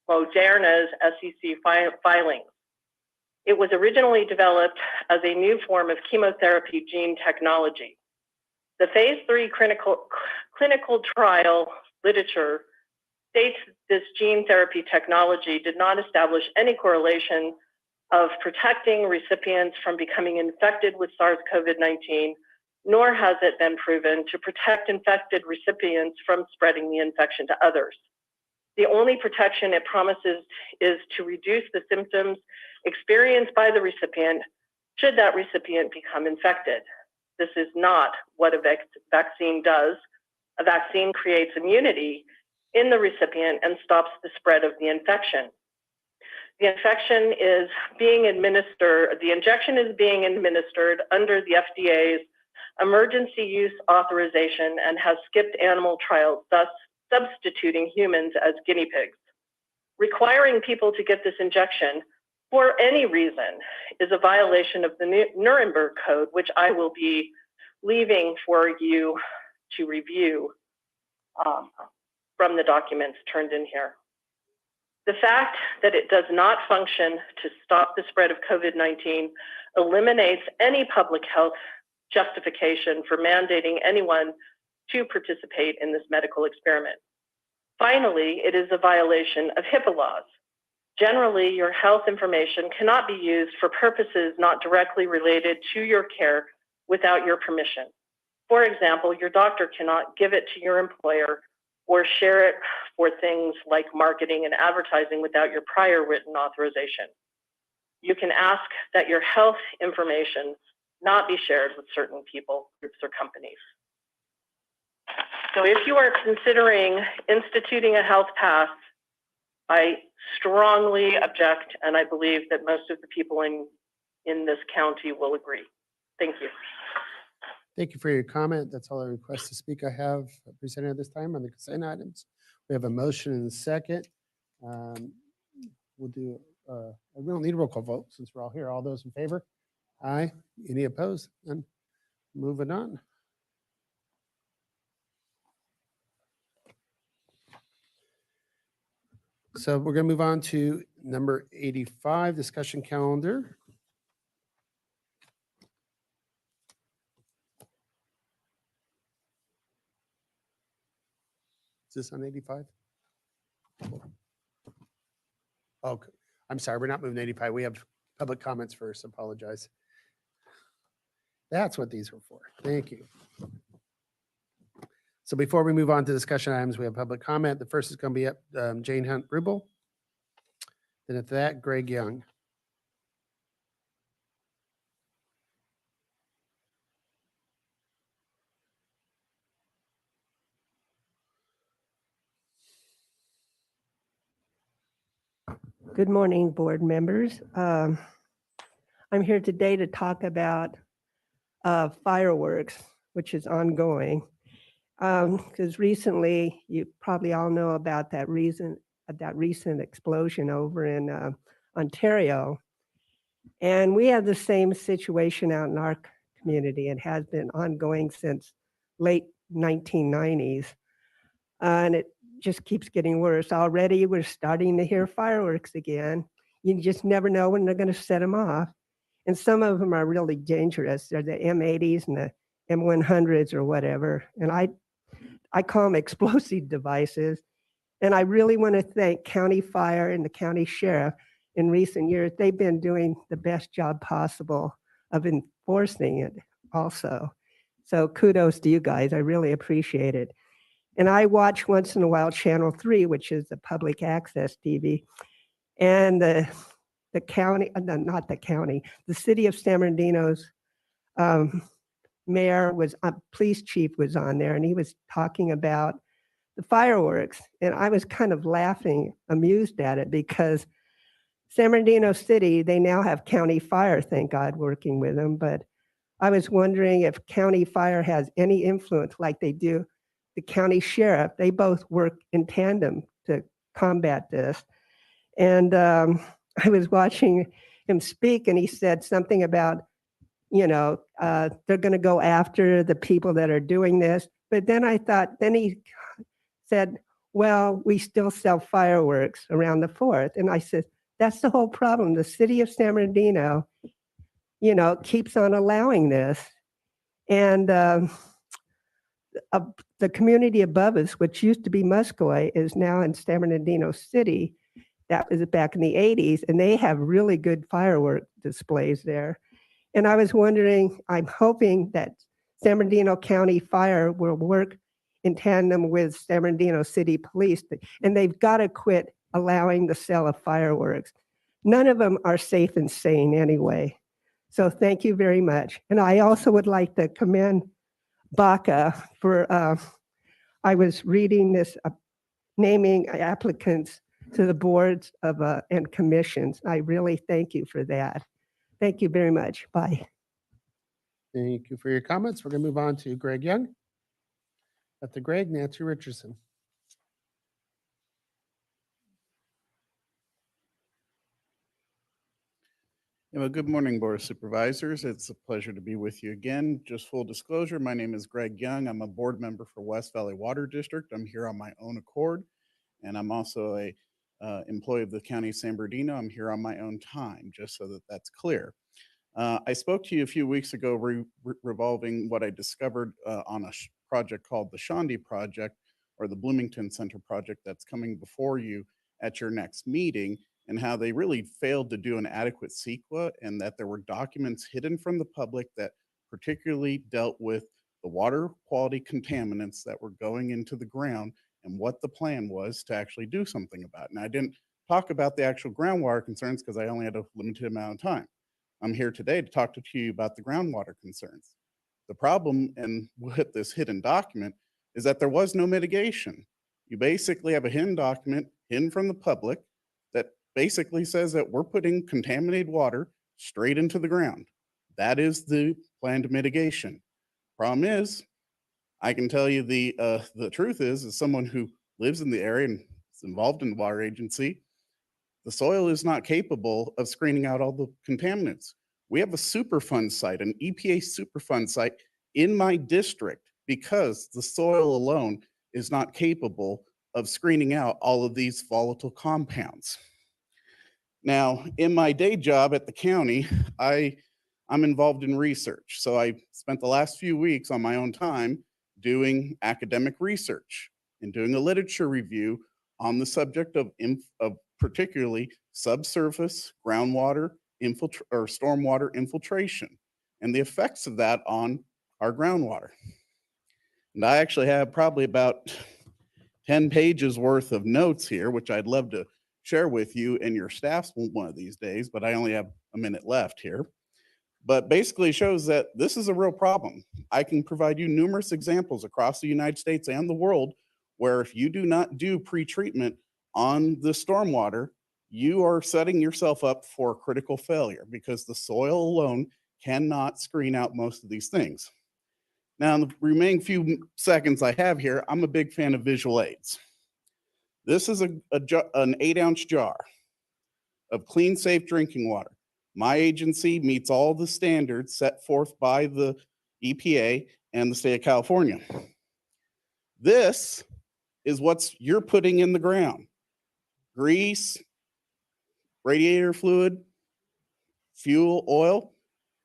SEC filings. It was originally developed as a new form of chemotherapy gene technology. The phase 3 clinical trial literature states this gene therapy technology did not establish any correlation of protecting recipients from becoming infected with SARS-CoV-19, nor has it been proven to protect infected recipients from spreading the infection to others. The only protection it promises is to reduce the symptoms experienced by the recipient should that recipient become infected. This is not what a vaccine does. A vaccine creates immunity in the recipient and stops the spread of the infection. The injection is being administered under the FDA's emergency use authorization and has skipped animal trials, thus substituting humans as guinea pigs. Requiring people to get this injection for any reason is a violation of the Nuremberg Code, which I will be leaving for you to review from the documents turned in here. The fact that it does not function to stop the spread of COVID-19 eliminates any public health justification for mandating anyone to participate in this medical experiment. Finally, it is a violation of HIPAA laws. Generally, your health information cannot be used for purposes not directly related to your care without your permission. For example, your doctor cannot give it to your employer or share it for things like marketing and advertising without your prior written authorization. You can ask that your health information not be shared with certain people, groups, or companies. So if you are considering instituting a health pass, I strongly object, and I believe that most of the people in this county will agree. Thank you. Thank you for your comment. That's all I request to speak I have presented at this time on the consent items. We have a motion and a second. We don't need a roll call vote since we're all here. All those in favor? Aye. Any opposed? None. Moving on. So we're going to move on to number 85, discussion calendar. Is this on 85? Okay, I'm sorry, we're not moving 85. We have public comments first. Apologize. That's what these were for. Thank you. So before we move on to discussion items, we have public comment. The first is going to be up Jane Hunt Rubel. Then after that, Greg Young. Good morning, board members. I'm here today to talk about fireworks, which is ongoing. Because recently, you probably all know about that recent explosion over in Ontario. And we have the same situation out in our community. It has been ongoing since late 1990s. And it just keeps getting worse. Already we're starting to hear fireworks again. You just never know when they're going to set them off. And some of them are really dangerous. They're the M80s and the M100s or whatever. And I call them explosive devices. And I really want to thank County Fire and the County Sheriff. In recent years, they've been doing the best job possible of enforcing it also. So kudos to you guys. I really appreciate it. And I watch once in a while Channel 3, which is the public access TV. And the county, not the county, the city of San Bernardino's mayor was, police chief was on there, and he was talking about the fireworks. And I was kind of laughing, amused at it, because San Bernardino City, they now have county fire, thank God, working with them. But I was wondering if county fire has any influence like they do the county sheriff. They both work in tandem to combat this. And I was watching him speak, and he said something about, you know, they're going to go after the people that are doing this. But then I thought, then he said, well, we still sell fireworks around the 4th. And I said, that's the whole problem. The city of San Bernardino, you know, keeps on allowing this. And the community above us, which used to be Muscoy, is now in San Bernardino City. That was back in the 80s, and they have really good firework displays there. And I was wondering, I'm hoping that San Bernardino County Fire will work in tandem with San Bernardino City Police, and they've got to quit allowing the sale of fireworks. None of them are safe and sane anyway. So thank you very much. And I also would like to commend Baca for, I was reading this, naming applicants to the boards of and commissions. I really thank you for that. Thank you very much. Bye. Thank you for your comments. We're going to move on to Greg Young. After Greg, Nancy Richardson. Yeah, well, good morning, Board of Supervisors. It's a pleasure to be with you again. Just full disclosure, my name is Greg Young. I'm a board member for West Valley Water District. I'm here on my own accord, and I'm also a employee of the County of San Bernardino. I'm here on my own time, just so that that's clear. I spoke to you a few weeks ago revolving what I discovered on a project called the Shondi Project, or the Bloomington Center project that's coming before you at your next meeting, and how they really failed to do an adequate CEQA, and that there were documents hidden from the public that particularly dealt with the water quality contaminants that were going into the ground and what the plan was to actually do something about it. And I didn't talk about the actual groundwater concerns because I only had a limited amount of time. I'm here today to talk to you about the groundwater concerns. The problem and with this hidden document is that there was no mitigation. You basically have a hidden document hidden from the public that basically says that we're putting contaminated water straight into the ground. That is the planned mitigation. Problem is, I can tell you the truth is, as someone who lives in the area and is involved in the water agency, the soil is not capable of screening out all the contaminants. We have a Superfund site, an EPA Superfund site in my district, because the soil alone is not capable of screening out all of these volatile compounds. Now, in my day job at the county, I'm involved in research. So I spent the last few weeks on my own time doing academic research. in doing a literature review on the subject of particularly subsurface groundwater or stormwater infiltration and the effects of that on our groundwater. And I actually have probably about 10 pages worth of notes here, which I'd love to share with you and your staffs one of these days, but I only have a minute left here. But basically shows that this is a real problem. I can provide you numerous examples across the United States and the world where if you do not do pre-treatment on the stormwater, you are setting yourself up for critical failure because the soil alone cannot screen out most of these things. Now, in the remaining few seconds I have here, I'm a big fan of visual aids. This is an 8-ounce jar of clean, safe drinking water. My agency meets all the standards set forth by the EPA and the state of California. This is what you're putting in the ground. Grease, radiator fluid, fuel, oil.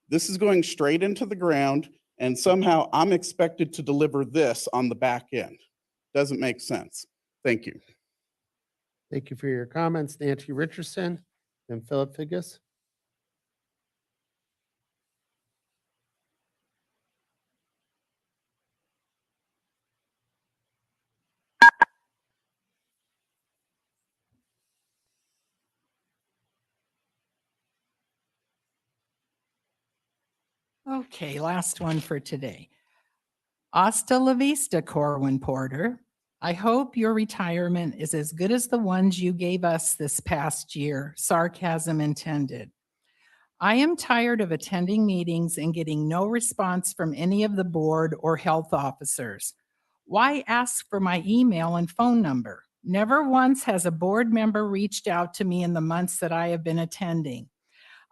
This is going straight into the ground, and somehow I'm expected to deliver this on the back end. Doesn't make sense. Thank you. Thank you for your comments, Nancy Richardson and Philip Figgis. Okay, last one for today. Hasta la vista, Corwin Porter. I hope your retirement is as good as the ones you gave us this past year, sarcasm intended. I am tired of attending meetings and getting no response from any of the board or health officers. Why ask for my email and phone number? Never once has a board member reached out to me in the months that I have been attending.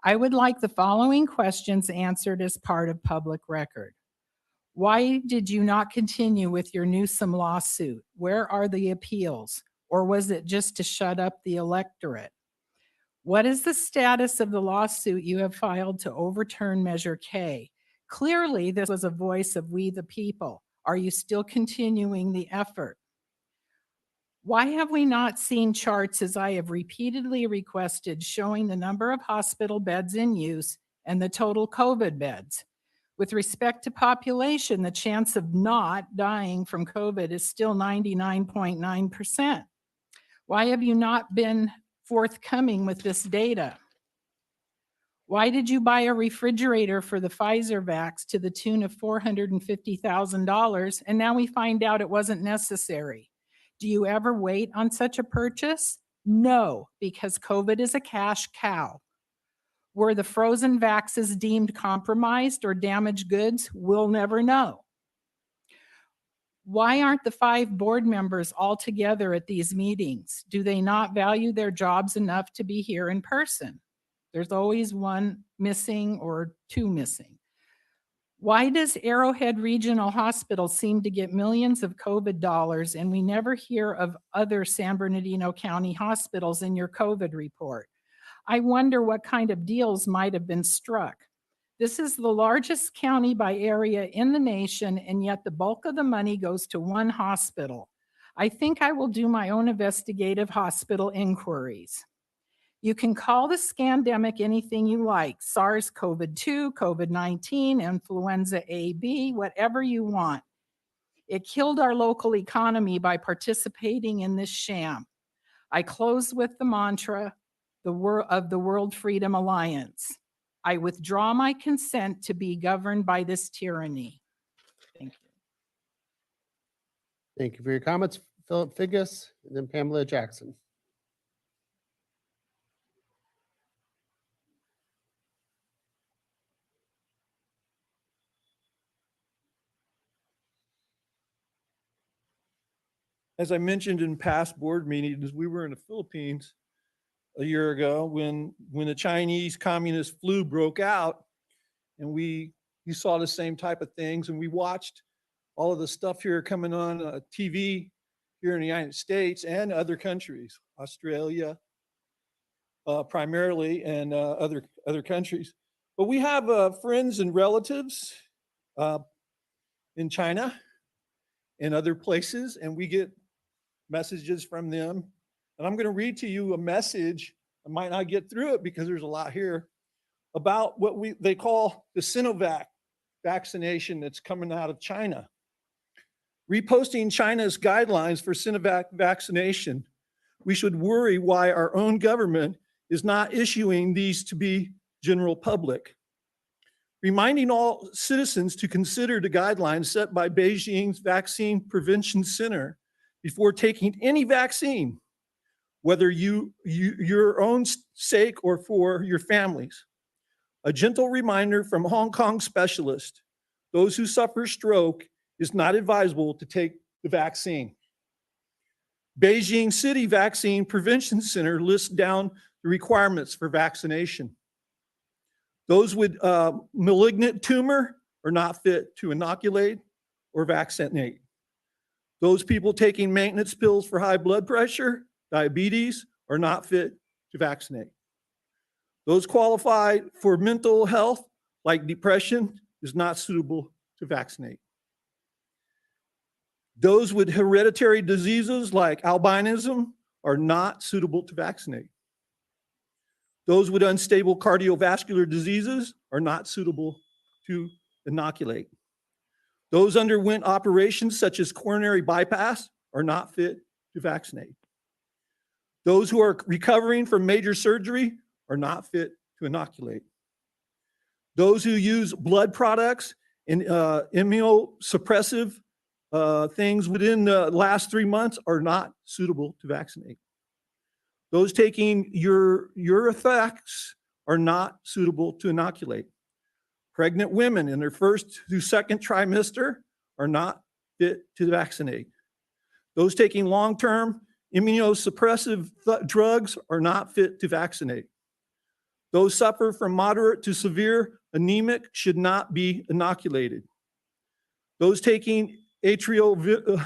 I would like the following questions answered as part of public record. Why did you not continue with your Newsom lawsuit? Where are the appeals? Or was it just to shut up the electorate? What is the status of the lawsuit you have filed to overturn Measure K? Clearly, this was a voice of we the people. Are you still continuing the effort? Why have we not seen charts, as I have repeatedly requested, showing the number of hospital beds in use and the total COVID beds? With respect to population, the chance of not dying from COVID is still 99.9%. Why have you not been forthcoming with this data? Why did you buy a refrigerator for the Pfizer vax to the tune of $450,000 and now we find out it wasn't necessary? Do you ever wait on such a purchase? No, because COVID is a cash cow. Were the frozen vaxes deemed compromised or damaged goods? We'll never know. Why aren't the 5 board members all together at these meetings? Do they not value their jobs enough to be here in person? There's always one missing or 2 missing. Why does Arrowhead Regional Hospital seem to get millions of COVID dollars and we never hear of other San Bernardino County hospitals in your COVID report? I wonder what kind of deals might have been struck. This is the largest county by area in the nation, and yet the bulk of the money goes to one hospital. I think I will do my own investigative hospital inquiries. You can call the scandemic anything you like, SARS-CoV-2, COVID-19, influenza A/B, whatever you want. It killed our local economy by participating in this sham. I close with the mantra of the World Freedom Alliance. I withdraw my consent to be governed by this tyranny. Thank you. Thank you for your comments, Philip Figgis, and then Pamela Jackson. As I mentioned in past board meetings, we were in the Philippines a year ago when the Chinese communist flu broke out, and we saw the same type of things, and we watched all of the stuff here coming on TV here in the United States and other countries, Australia primarily, and other countries. But we have friends and relatives in China and other places, and we get messages from them. And I'm going to read to you a message. I might not get through it because there's a lot here about what they call the Sinovac vaccination that's coming out of China. Reposting China's guidelines for Sinovac vaccination, we should worry why our own government is not issuing these to be general public. Reminding all citizens to consider the guidelines set by Beijing's Vaccine Prevention Center before taking any vaccine, whether your own sake or for your families. A gentle reminder from Hong Kong specialist, those who suffer stroke is not advisable to take the vaccine. Beijing City Vaccine Prevention Center lists down the requirements for vaccination. Those with malignant tumor are not fit to inoculate or vaccinate. Those people taking maintenance pills for high blood pressure, diabetes, are not fit to vaccinate. Those qualified for mental health, like depression, is not suitable to vaccinate. Those with hereditary diseases like albinism are not suitable to vaccinate. Those with unstable cardiovascular diseases are not suitable to inoculate. Those underwent operations such as coronary bypass are not fit to vaccinate. Those who are recovering from major surgery are not fit to inoculate. Those who use blood products and immunosuppressive things within the last 3 months are not suitable to vaccinate. Those taking your effects are not suitable to inoculate. Pregnant women in their first to second trimester are not fit to vaccinate. Those taking long-term immunosuppressive drugs are not fit to vaccinate. Those suffer from moderate to severe anemic should not be inoculated. Those taking antiviral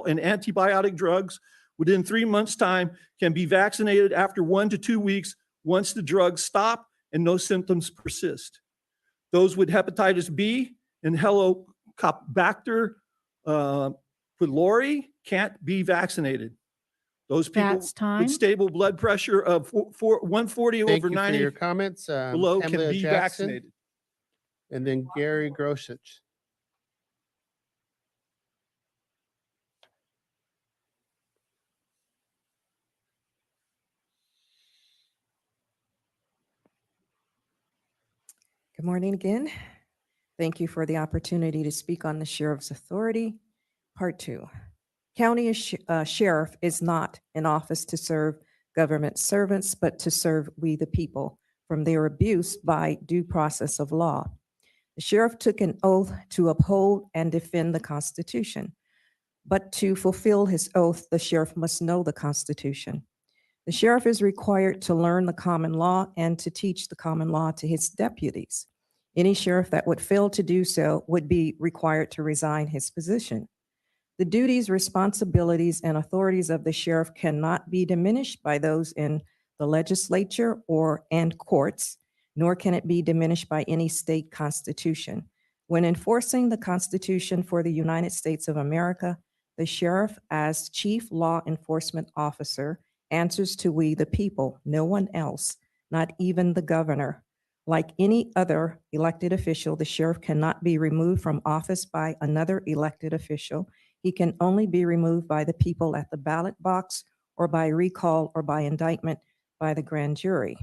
and antibiotic drugs within 3 months' time can be vaccinated after 1 to 2 weeks once the drugs stop and no symptoms persist. Those with hepatitis B and Helicobacter pylori can't be vaccinated. Those people That's time. with stable blood pressure of 140 Thank over you 90 for your comments. below can Pamela be Jackson, vaccinated. and then Gary Grosich. Good morning again. Thank you for the opportunity to speak on the Sheriff's Authority. Part 2. County Sheriff is not in office to serve government servants, but to serve we the people from their abuse by due process of law. The sheriff took an oath to uphold and defend the Constitution. But to fulfill his oath, the sheriff must know the Constitution. The sheriff is required to learn the common law and to teach the common law to his deputies. Any sheriff that would fail to do so would be required to resign his position. The duties, responsibilities, and authorities of the sheriff cannot be diminished by those in the legislature and courts, nor can it be diminished by any state constitution. When enforcing the Constitution for the United States of America, the sheriff, as chief law enforcement officer, answers to we the people, no one else, not even the governor. Like any other elected official, the sheriff cannot be removed from office by another elected official. He can only be removed by the people at the ballot box or by recall or by indictment by the grand jury.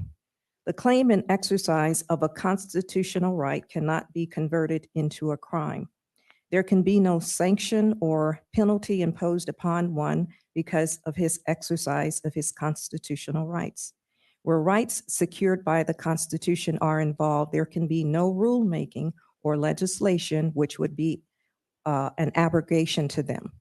The claim and exercise of a constitutional right cannot be converted into a crime. There can be no sanction or penalty imposed upon one because of his exercise of his constitutional rights. Where rights secured by the Constitution are involved, there can be no rulemaking or legislation which would be an abrogation to them.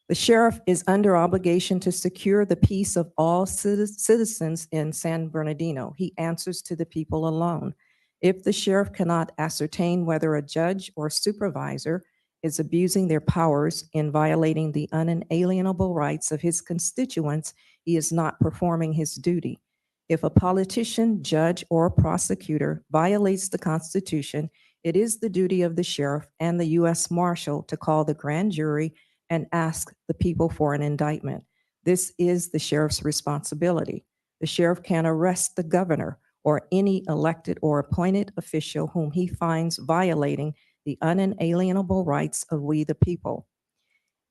The sheriff is under obligation to secure the peace of all citizens in San Bernardino. He answers to the people alone. If the sheriff cannot ascertain whether a judge or supervisor is abusing their powers in violating the unalienable rights of his constituents, he is not performing his duty. If a politician, judge, or prosecutor violates the Constitution, it is the duty of the sheriff and the U.S. Marshal to call the grand jury and ask the people for an indictment. This is the sheriff's responsibility. The sheriff can arrest the governor or any elected or appointed official whom he finds violating the unalienable rights of we the people.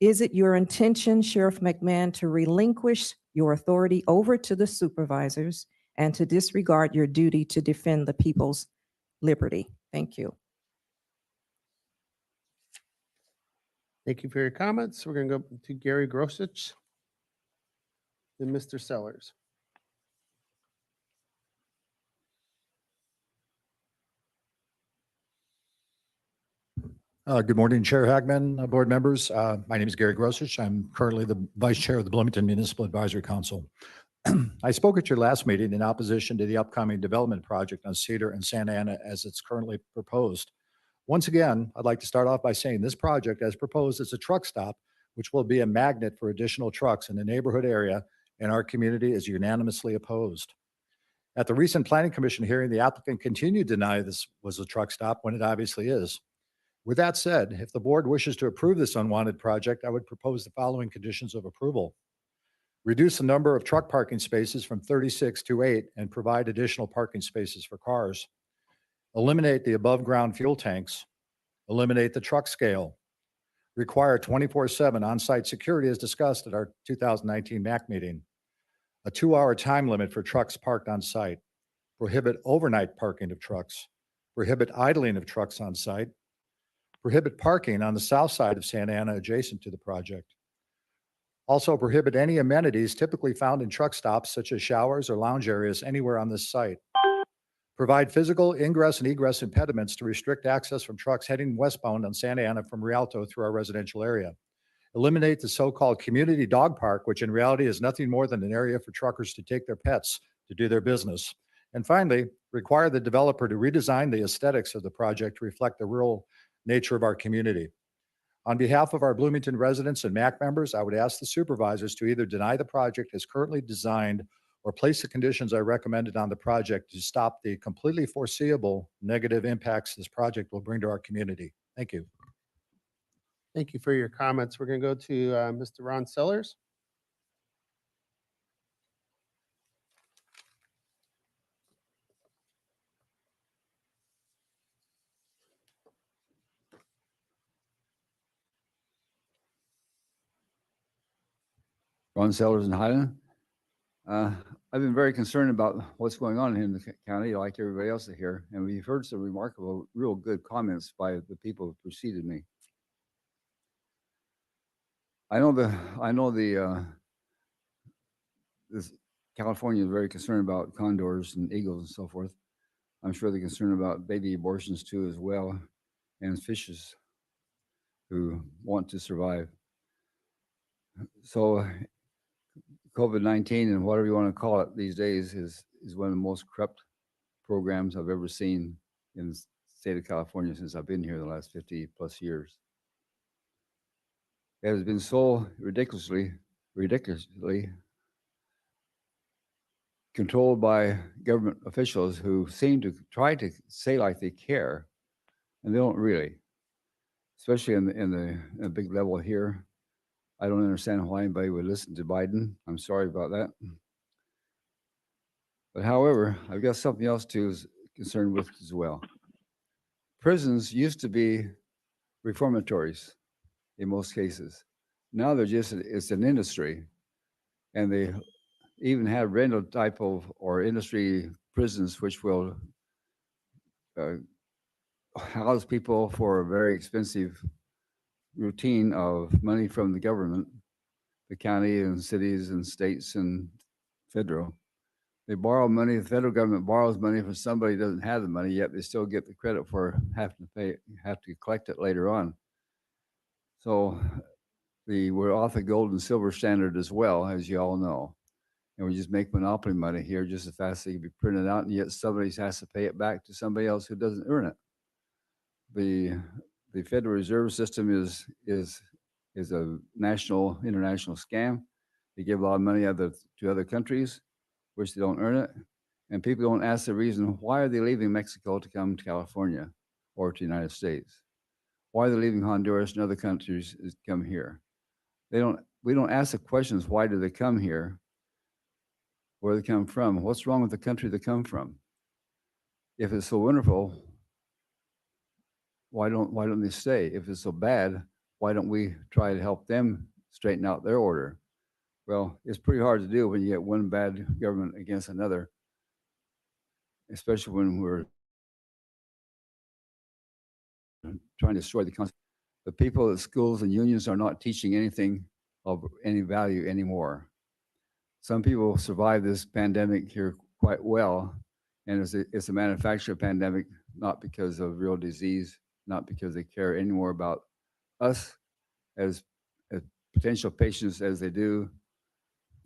Is it your intention, Sheriff McMahon, to relinquish your authority over to the supervisors and to disregard your duty to defend the people's liberty? Thank you. Thank you for your comments. We're going to go to Gary Grosich, then Mr. Sellers. Good morning, Chair Hagman, board members. My name is Gary Grosich. I'm currently the Vice Chair of the Bloomington Municipal Advisory Council. I spoke at your last meeting in opposition to the upcoming development project on Cedar and Santa Ana as it's currently proposed. Once again, I'd like to start off by saying this project, as proposed, is a truck stop, which will be a magnet for additional trucks in the neighborhood area, and our community is unanimously opposed. At the recent Planning Commission hearing, the applicant continued to deny this was a truck stop when it obviously is. With that said, if the board wishes to approve this unwanted project, I would propose the following conditions of approval. Reduce the number of truck parking spaces from 36 to 8 and provide additional parking spaces for cars. Eliminate the above-ground fuel tanks. Eliminate the truck scale. Require 24/7 on-site security as discussed at our 2019 MAC meeting. A 2-hour time limit for trucks parked on site. Prohibit overnight parking of trucks. Prohibit idling of trucks on site. Prohibit parking on the south side of Santa Ana adjacent to the project. Also prohibit any amenities typically found in truck stops such as showers or lounge areas anywhere on this site. Provide physical ingress and egress impediments to restrict access from trucks heading westbound on Santa Ana from Rialto through our residential area. Eliminate the so-called community dog park, which in reality is nothing more than an area for truckers to take their pets to do their business. And finally, require the developer to redesign the aesthetics of the project to reflect the rural nature of our community. On behalf of our Bloomington residents and MAC members, I would ask the supervisors to either deny the project as currently designed or place the conditions I recommended on the project to stop the completely foreseeable negative impacts this project will bring to our community. Thank you. Thank you for your comments. We're going to go to Mr. Ron Sellers. Ron Sellers in Highland. I've been very concerned about what's going on in the county, like everybody else here, and we've heard some remarkable, real good comments by the people who preceded me. I know this California is very concerned about condors and eagles and so forth. I'm sure they're concerned about baby abortions too as well, and fishes who want to survive. So COVID-19 and whatever you want to call it these days is one of the most corrupt programs I've ever seen in the state of California since I've been here the last 50 plus years. It has been so ridiculously controlled by government officials who seem to try to say like they care, and they don't really, especially in the big level here. I don't understand why anybody would listen to Biden. I'm sorry about that. But however, I've got something else to is concerned with as well. Prisons used to be reformatories in most cases. Now they're just, it's an industry. And they even have rental type of or industry prisons which will house people for a very expensive routine of money from the government, the county and cities and states and federal. They borrow money, the federal government borrows money from somebody who doesn't have the money, yet they still get the credit for having to have to collect it later on. So we're off the gold and silver standard as well, as you all know. And we just make monopoly money here just as fast as it can be printed out, and yet somebody has to pay it back to somebody else who doesn't earn it. The Federal Reserve System is a international scam. They give a lot of money to other countries, which they don't earn it. And people don't ask the reason, why are they leaving Mexico to come to California or to the United States? Why are they leaving Honduras and other countries to come here? we don't ask the questions, why do they come here? Where they come from? What's wrong with the country they come from? If it's so wonderful, why don't they stay? If it's so bad, why don't we try to help them straighten out their order? Well, it's pretty hard to do when you get one bad government against another, especially when we're trying to destroy the country. The people at schools and unions are not teaching anything of any value anymore. Some people survive this pandemic here quite well, and it's a manufactured pandemic, not because of real disease, not because they care anymore about us as potential patients as they do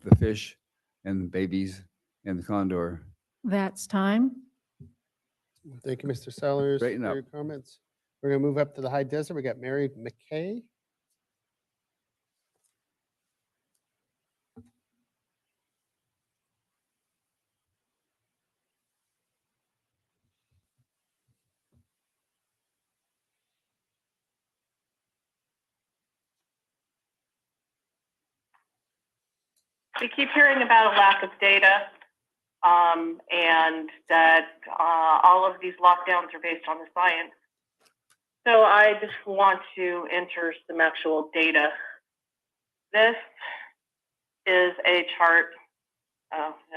the fish and babies and the condor. That's time. Thank you, Mr. Sellers, for Straighten up. your comments. We're going to move up to the high desert. We got Mary McKay. We keep hearing about a lack of data, and that all of these lockdowns are based on the science. So I just want to enter some actual data. This is a chart.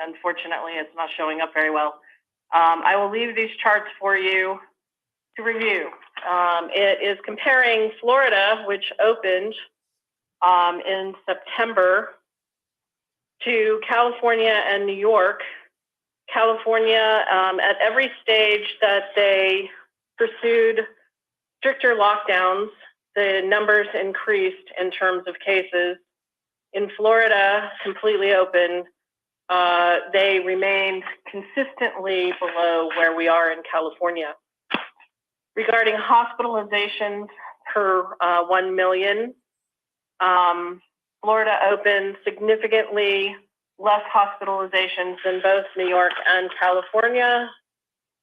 Unfortunately, it's not showing up very well. I will leave these charts for you to review. It is comparing Florida, which opened in September, to California and New York. California, at every stage that they pursued stricter lockdowns, the numbers increased in terms of cases. In Florida, completely open, they remained consistently below where we are in California. Regarding hospitalizations per 1 million, Florida opened significantly less hospitalizations than both New York and California.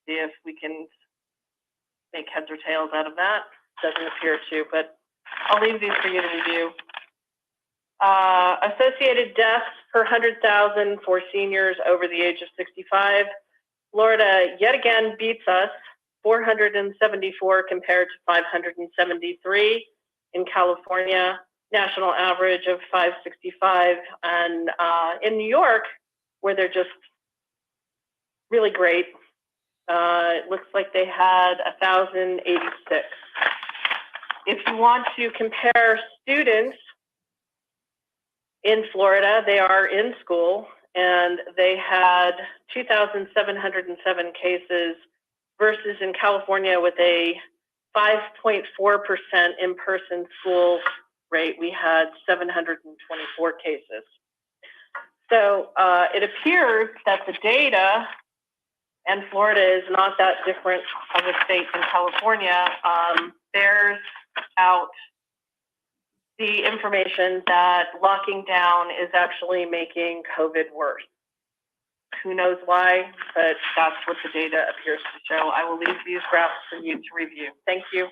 See if we can make heads or tails out of that. Doesn't appear to, but I'll leave these for you to review. Associated deaths per 100,000 for seniors over the age of 65. Florida yet again beats us, 474 compared to 573 in California. National average of 565, and in New York, where they're just really great, it looks like they had 1,086. If you want to compare students in Florida, they are in school, and they had 2,707 cases versus in California with a 5.4% in-person school rate, we had 724 cases. So it appears that the data, and Florida is not that different of a state than California, bears out the information that locking down is actually making COVID worse. Who knows why, but that's what the data appears to show. I will leave these graphs for you to review. Thank you.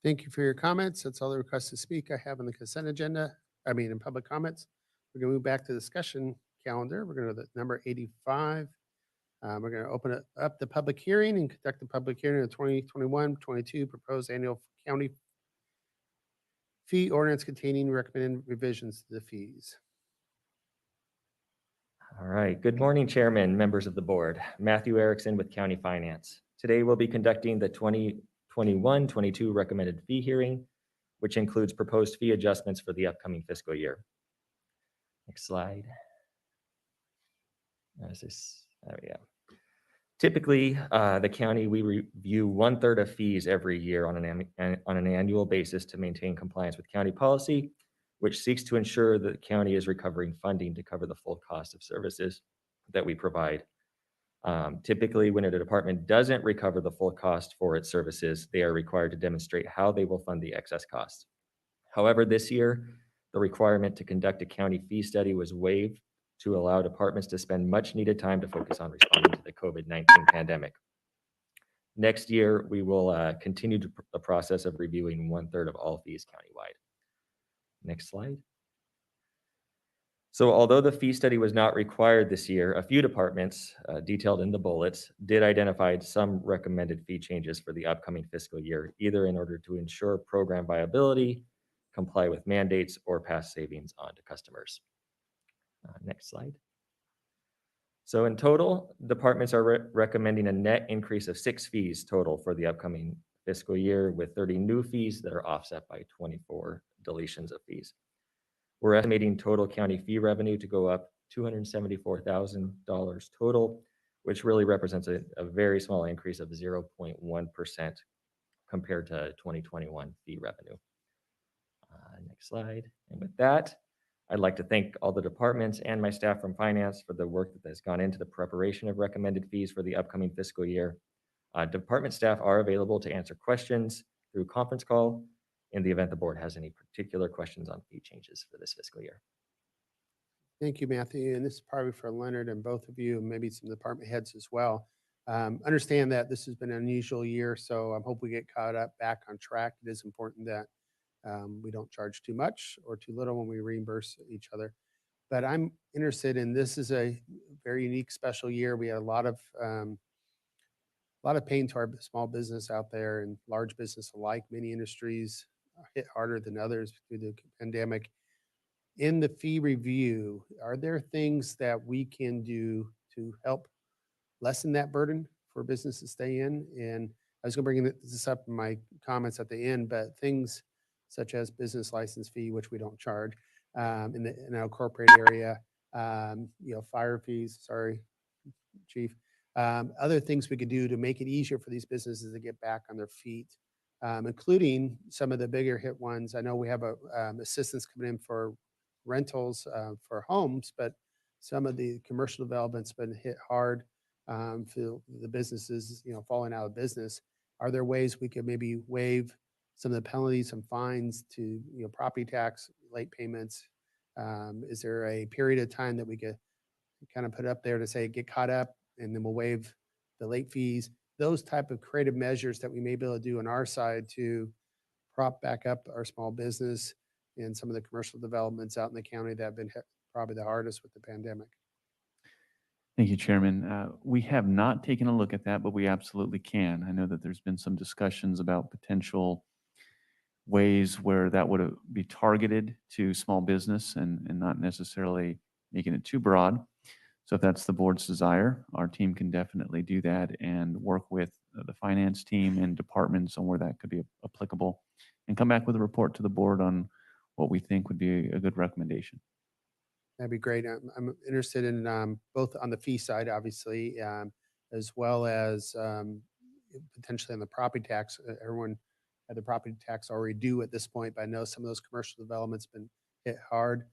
Thank you for your comments. That's all the requests to speak I have on the consent agenda. In public comments. We're going to move back to the discussion calendar. We're going to go to number 85. We're going to open up the public hearing and conduct the public hearing of 2021-22 proposed annual county fee ordinance containing recommended revisions to the fees. All right. Good morning, Chairman, members of the board. Matthew Erickson with County Finance. Today we'll be conducting the 2021-22 recommended fee hearing, which includes proposed fee adjustments for the upcoming fiscal year. Next slide. There we go. Typically, the county, we review 1/3 of fees every year on an annual basis to maintain compliance with county policy, which seeks to ensure that the county is recovering funding to cover the full cost of services that we provide. Typically, when a department doesn't recover the full cost for its services, they are required to demonstrate how they will fund the excess costs. However, this year, the requirement to conduct a county fee study was waived to allow departments to spend much needed time to focus on responding to the COVID-19 pandemic. Next year, we will continue the process of reviewing 1/3 of all fees countywide. Next slide. So although the fee study was not required this year, a few departments detailed in the bullets did identify some recommended fee changes for the upcoming fiscal year, either in order to ensure program viability, comply with mandates, or pass savings on to customers. Next slide. So in total, departments are recommending a net increase of 6 fees total for the upcoming fiscal year, with 30 new fees that are offset by 24 deletions of fees. We're estimating total county fee revenue to go up $274,000 total, which really represents a very small increase of 0.1% compared to 2021 fee revenue. Next slide. And with that, I'd like to thank all the departments and my staff from finance for the work that has gone into the preparation of recommended fees for the upcoming fiscal year. Department staff are available to answer questions through conference call in the event the board has any particular questions on fee changes for this fiscal year. Thank you, Matthew. And this is probably for Leonard and both of you, and maybe some department heads as well. Understand that this has been an unusual year, so I hope we get caught up back on track. It is important that we don't charge too much or too little when we reimburse each other. But I'm interested in, this is a very unique, special year. We had a lot of pain to our small business out there and large business alike. Many industries are hit harder than others through the pandemic. In the fee review, are there things that we can do to help lessen that burden for business to stay in? And I was going to bring this up in my comments at the end, but things such as business license fee, which we don't charge in our corporate area, fire fees, sorry, Chief. Other things we could do to make it easier for these businesses to get back on their feet, including some of the bigger hit ones. I know we have assistance coming in for rentals for homes, but some of the commercial development's been hit hard for the businesses, falling out of business. Are there ways we could maybe waive some of the penalties, some fines to, property tax, late payments? Is there a period of time that we could kind of put up there to say, get caught up, and then we'll waive the late fees? Those type of creative measures that we may be able to do on our side to prop back up our small business and some of the commercial developments out in the county that have been hit probably the hardest with the pandemic. Thank you, Chairman. We have not taken a look at that, but we absolutely can. I know that there's been some discussions about potential ways where that would be targeted to small business and not necessarily making it too broad. So if that's the board's desire, our team can definitely do that and work with the finance team and departments on where that could be applicable, and come back with a report to the board on what we think would be a good recommendation. That'd be great. I'm interested in both on the fee side, obviously, as well as potentially on the property tax. Everyone had the property tax already due at this point, but I know some of those commercial developments been hit hard.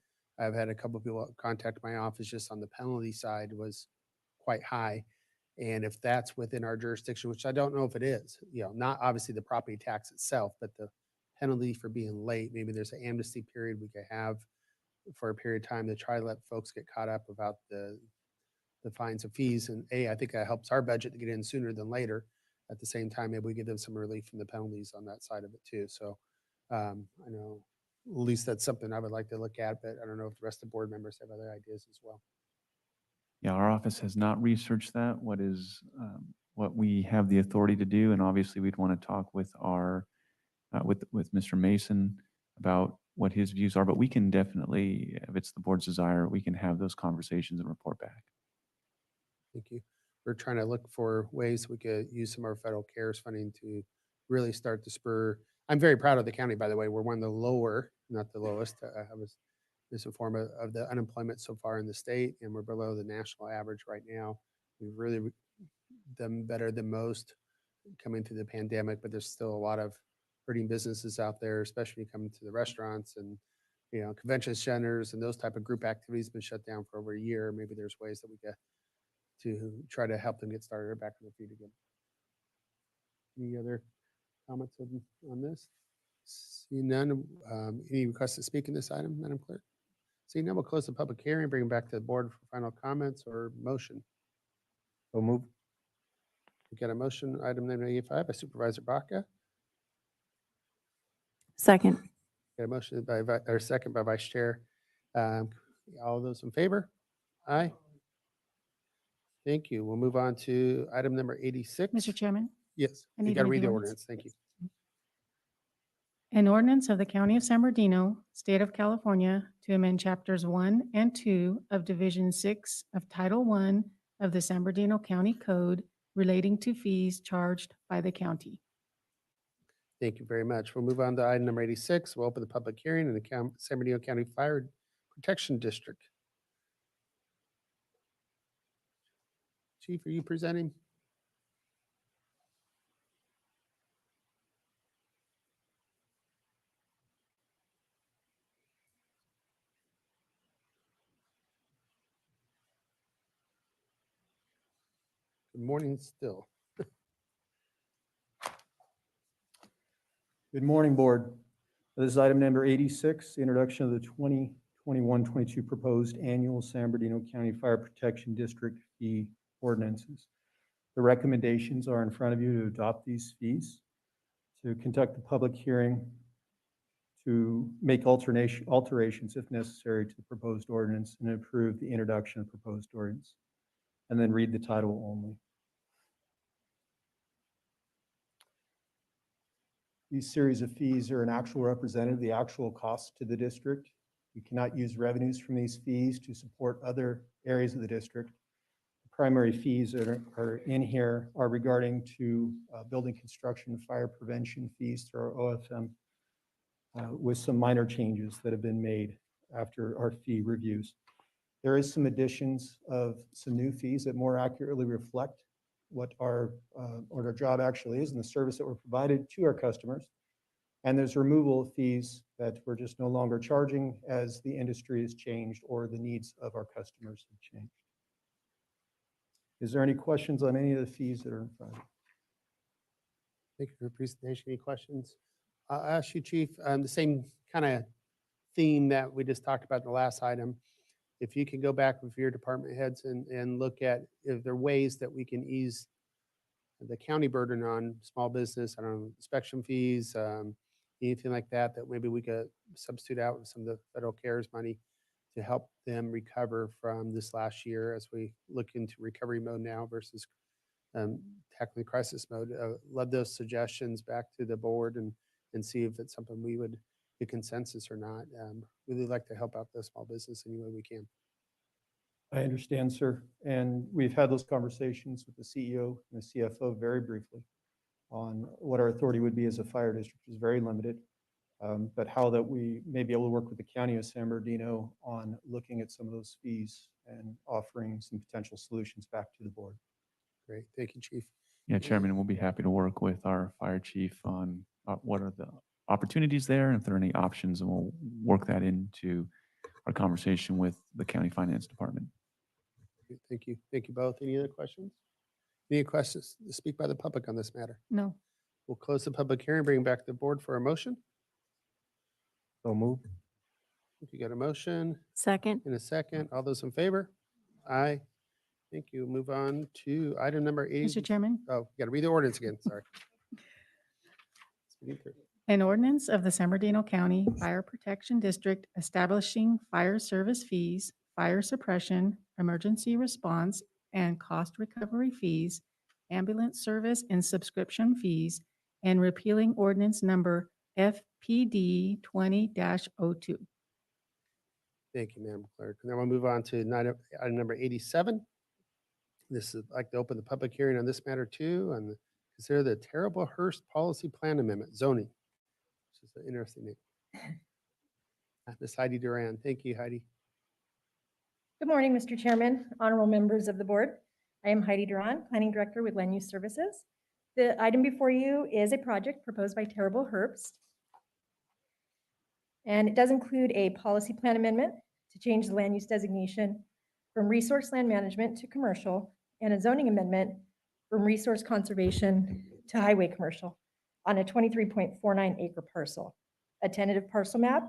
I've had a couple of people contact my office just on the penalty side was quite high. And if that's within our jurisdiction, which I don't know if it is, not obviously the property tax itself, but the penalty for being late, maybe there's an amnesty period we could have for a period of time to try to let folks get caught up about the fines and fees. And I think that helps our budget to get in sooner than later. At the same time, maybe we give them some relief from the penalties on that side of it too. So I know at least that's something I would like to look at, but I don't know if the rest of the board members have other ideas as well. Yeah, our office has not researched that. What we have the authority to do, and obviously we'd want to talk with our with Mr. Mason about what his views are. But we can definitely, if it's the board's desire, we can have those conversations and report back. Thank you. We're trying to look for ways we could use some of our federal CARES funding to really start to spur. I'm very proud of the county, by the way. We're one of the lower, not the lowest. I was misinformed of the unemployment so far in the state, and we're below the national average right now. We've really done better than most coming through the pandemic, but there's still a lot of hurting businesses out there, especially coming to the restaurants and convention centers and those type of group activities been shut down for over a year. Maybe there's ways that we get to try to help them get started back on their feet again. Any other comments on this? Seeing none, any requests to speak in this item, Madam Clerk? Seeing none, we'll close the public hearing, bring it back to the board for final comments or motion. So move. We got a motion, item number 85 by Supervisor Baca, Second. Got a motion by, or second by Vice Chair. All those in favor? Aye. Thank you. We'll move on to item number 86. Mr. Chairman, Yes, I you need got to to read read the the ordinance. ordinance. Thank you. an ordinance of the County of San Bernardino, State of California, to amend Chapters 1 and 2 of Division 6 of Title 1 of the San Bernardino County Code relating to fees charged by the county. Thank you very much. We'll move on to item number 86. We'll open the public hearing in the San Bernardino County Fire Protection District. Chief, are you presenting? Good morning still. Good morning, Board. This is item number 86, the introduction of the 2021-22 proposed annual San Bernardino County Fire Protection District fee ordinances. The recommendations are in front of you to adopt these fees, to conduct the public hearing, to make alterations if necessary to the proposed ordinance, and approve the introduction of proposed ordinance, and then read the title only. These series of fees are an actual representative of the actual cost to the district. We cannot use revenues from these fees to support other areas of the district. The primary fees that are in here are regarding to building construction and fire prevention fees through our OFM with some minor changes that have been made after our fee reviews. There is some additions of some new fees that more accurately reflect what our job actually is and the service that we're provided to our customers. And there's removal of fees that we're just no longer charging as the industry has changed or the needs of our customers have changed. Is there any questions on any of the fees that are in front of you? Thank you for the presentation. Any questions? I'll ask you, Chief, the same kind of theme that we just talked about in the last item. If you can go back with your department heads and look at if there are ways that we can ease the county burden on small business, I don't know, inspection fees, anything like that, that maybe we could substitute out with some of the federal CARES money to help them recover from this last year as we look into recovery mode now versus tackling crisis mode. Love those suggestions back to the board and see if it's something we would get consensus or not. Really like to help out the small business any way we can. I understand, sir. And we've had those conversations with the CEO and the CFO very briefly on what our authority would be as a fire district, which is very limited, but how that we may be able to work with the County of San Bernardino on looking at some of those fees and offering some potential solutions back to the board. Great. Thank you, Chief. Yeah, Chairman, we'll be happy to work with our fire chief on what are the opportunities there, and if there are any options, and we'll work that into our conversation with the county finance department. Thank you. Thank you both. Any other questions? Any questions to speak by the public on this matter? No. We'll close the public hearing, bring back to the board for a motion. So move. If you got a motion Second. in a second, all those in favor? Aye. Thank you. Move on to item number 80. Mr. Chairman, Oh, got to read the ordinance again. Sorry. an ordinance of the San Bernardino County Fire Protection District establishing fire service fees, fire suppression, emergency response, and cost recovery fees, ambulance service and subscription fees, and repealing ordinance number FPD 20-02. Thank you, Madam Clerk. Now we'll move on to item number 87. This is, I'd like to open the public hearing on this matter too, and consider the Terrible Hearst Policy Plan Amendment zoning, which is an interesting name. Ms. Heidi Duran. Thank you, Heidi. Good morning, Mr. Chairman, honorable members of the board. I am Heidi Duran, Planning Director with Land Use Services. The item before you is a project proposed by Terrible Herbst. And it does include a policy plan amendment to change the land use designation from resource land management to commercial, and a zoning amendment from resource conservation to highway commercial on a 23.49 acre parcel, a tentative parcel map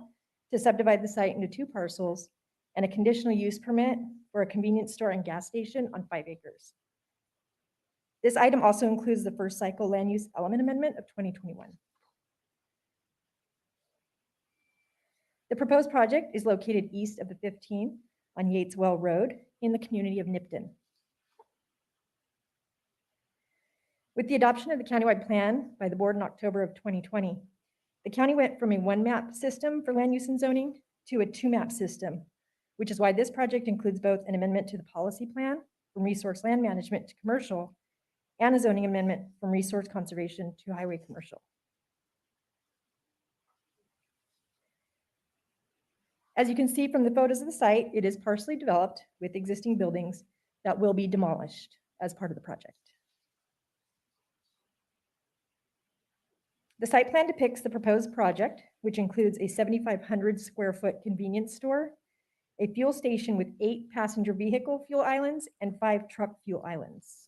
to subdivide the site into 2 parcels, and a conditional use permit for a convenience store and gas station on 5 acres. This item also includes the first cycle land use element amendment of 2021. The proposed project is located east of the 15 on Yates Well Road in the community of Nipton. With the adoption of the countywide plan by the board in October of 2020, the county went from a one-map system for land use and zoning to a two-map system, which is why this project includes both an amendment to the policy plan from resource land management to commercial and a zoning amendment from resource conservation to highway commercial. As you can see from the photos of the site, it is partially developed with existing buildings that will be demolished as part of the project. The site plan depicts the proposed project, which includes a 7,500 square foot convenience store, a fuel station with 8 passenger vehicle fuel islands and 5 truck fuel islands.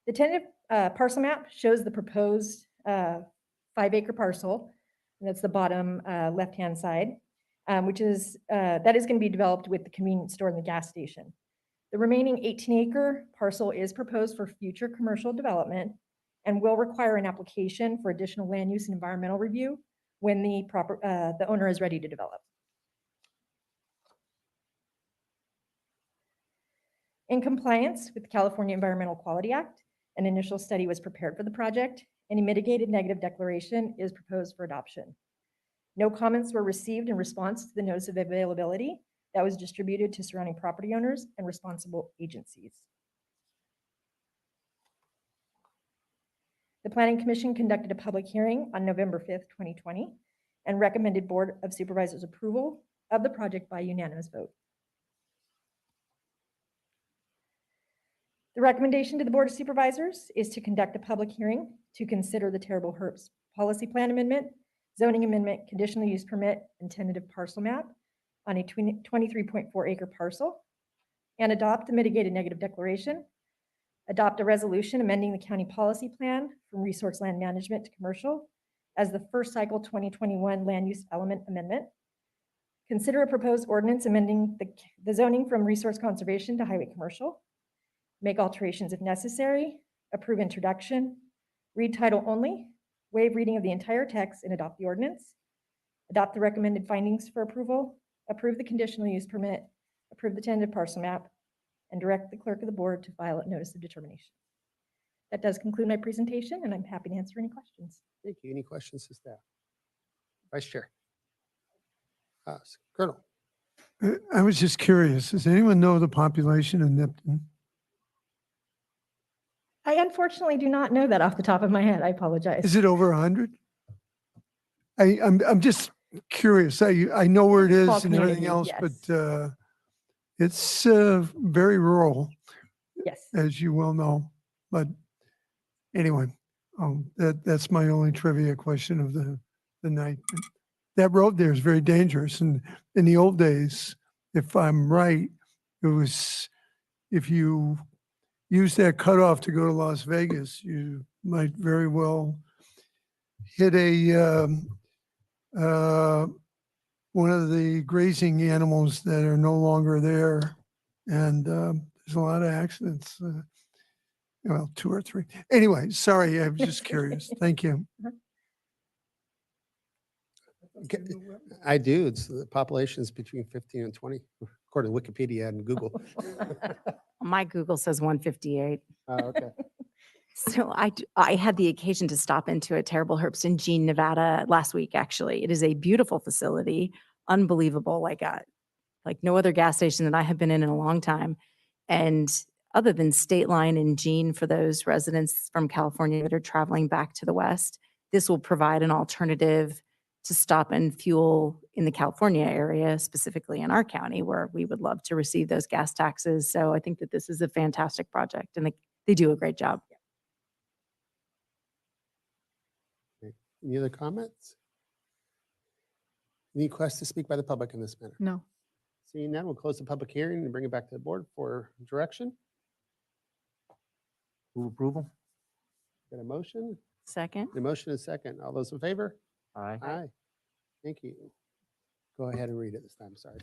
The tentative parcel map shows the proposed 5-acre parcel, and that's the bottom left-hand side, which is that is going to be developed with the convenience store and the gas station. The remaining 18-acre parcel is proposed for future commercial development and will require an application for additional land use and environmental review when the owner is ready to develop. In compliance with the California Environmental Quality Act, an initial study was prepared for the project, and a mitigated negative declaration is proposed for adoption. No comments were received in response to the notice of availability that was distributed to surrounding property owners and responsible agencies. The Planning Commission conducted a public hearing on November 5th, 2020, and recommended Board of Supervisors approval of the project by unanimous vote. The recommendation to the Board of Supervisors is to conduct a public hearing to consider the Terrible Herbs Policy Plan Amendment, Zoning Amendment, Conditional Use Permit, and tentative parcel map on a 23.4 acre parcel, and adopt a mitigated negative declaration, adopt a resolution amending the county policy plan from resource land management to commercial as the first cycle 2021 land use element amendment, consider a proposed ordinance amending the zoning from resource conservation to highway commercial, make alterations if necessary, approve introduction, read title only, waive reading of the entire text and adopt the ordinance, adopt the recommended findings for approval, approve the conditional use permit, approve the tentative parcel map, and direct the clerk of the board to file a notice of determination. That does conclude my presentation, and I'm happy to answer any questions. Thank you. Any questions to staff? Vice Chair. Colonel. I was just curious, does anyone know the population in Nipton? I unfortunately do not know that off the top of my head. I apologize. Is it over 100? I'm just curious. I know where it Small is and everything community, else, yes. but it's very rural, Yes. as you well know. But anyway, that's my only trivia question of the night. That road there is very dangerous. And in the old days, if I'm right, it was, if you use that cutoff to go to Las Vegas, you might very well hit one of the grazing animals that are no longer there. And there's a lot of accidents, well, 2 or 3. Anyway, sorry, I'm just curious. Thank you. Okay, I do. It's the population is between 15 and 20, according to Wikipedia and Google. My Google says 158. Okay. So I had the occasion to stop into a Terrible Herbst in Jean, Nevada last week, actually. It is a beautiful facility, unbelievable, like no other gas station that I have been in a long time. And other than State Line and Jean, for those residents from California that are traveling back to the West, this will provide an alternative to stop and fuel in the California area, specifically in our county, where we would love to receive those gas taxes. So I think that this is a fantastic project, and they do a great job. Any other comments? Any requests to speak by the public in this matter? No. Seeing none, we'll close the public hearing and bring it back to the board for direction. Move approval? Got a motion? Second. The motion is second. All those in favor? Aye. Aye. Thank you. Go ahead and read it this time. Sorry.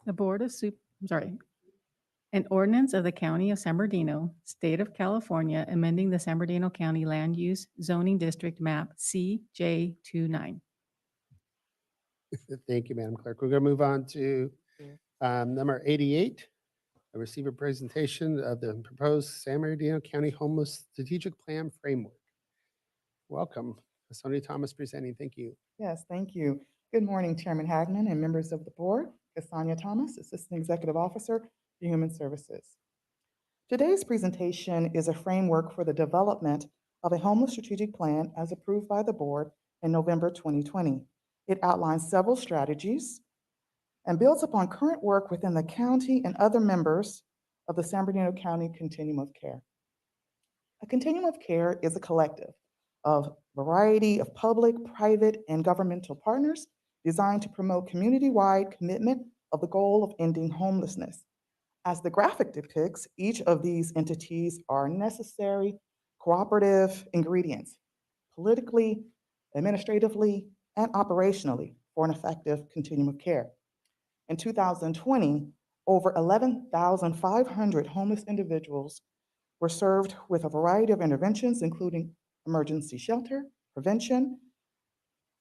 The Board of An ordinance of the County of San Bernardino, State of California, amending the San Bernardino County Land Use Zoning District Map CJ29. Thank you, Madam Clerk. We're going to move on to number 88. I receive a presentation of the proposed San Bernardino County Homeless Strategic Plan Framework. Welcome. Sonia Thomas presenting. Thank you. Yes, thank you. Good morning, Chairman Hagman and members of the board. Cassania Thomas, Assistant Executive Officer for Human Services. Today's presentation is a framework for the development of a homeless strategic plan as approved by the board in November 2020. It outlines several strategies and builds upon current work within the county and other members of the San Bernardino County Continuum of Care. A continuum of care is a collective of a variety of public, private, and governmental partners designed to promote community-wide commitment of the goal of ending homelessness. As the graphic depicts, each of these entities are necessary cooperative ingredients, politically, administratively, and operationally for an effective continuum of care. In 2020, over 11,500 homeless individuals were served with a variety of interventions, including emergency shelter, prevention,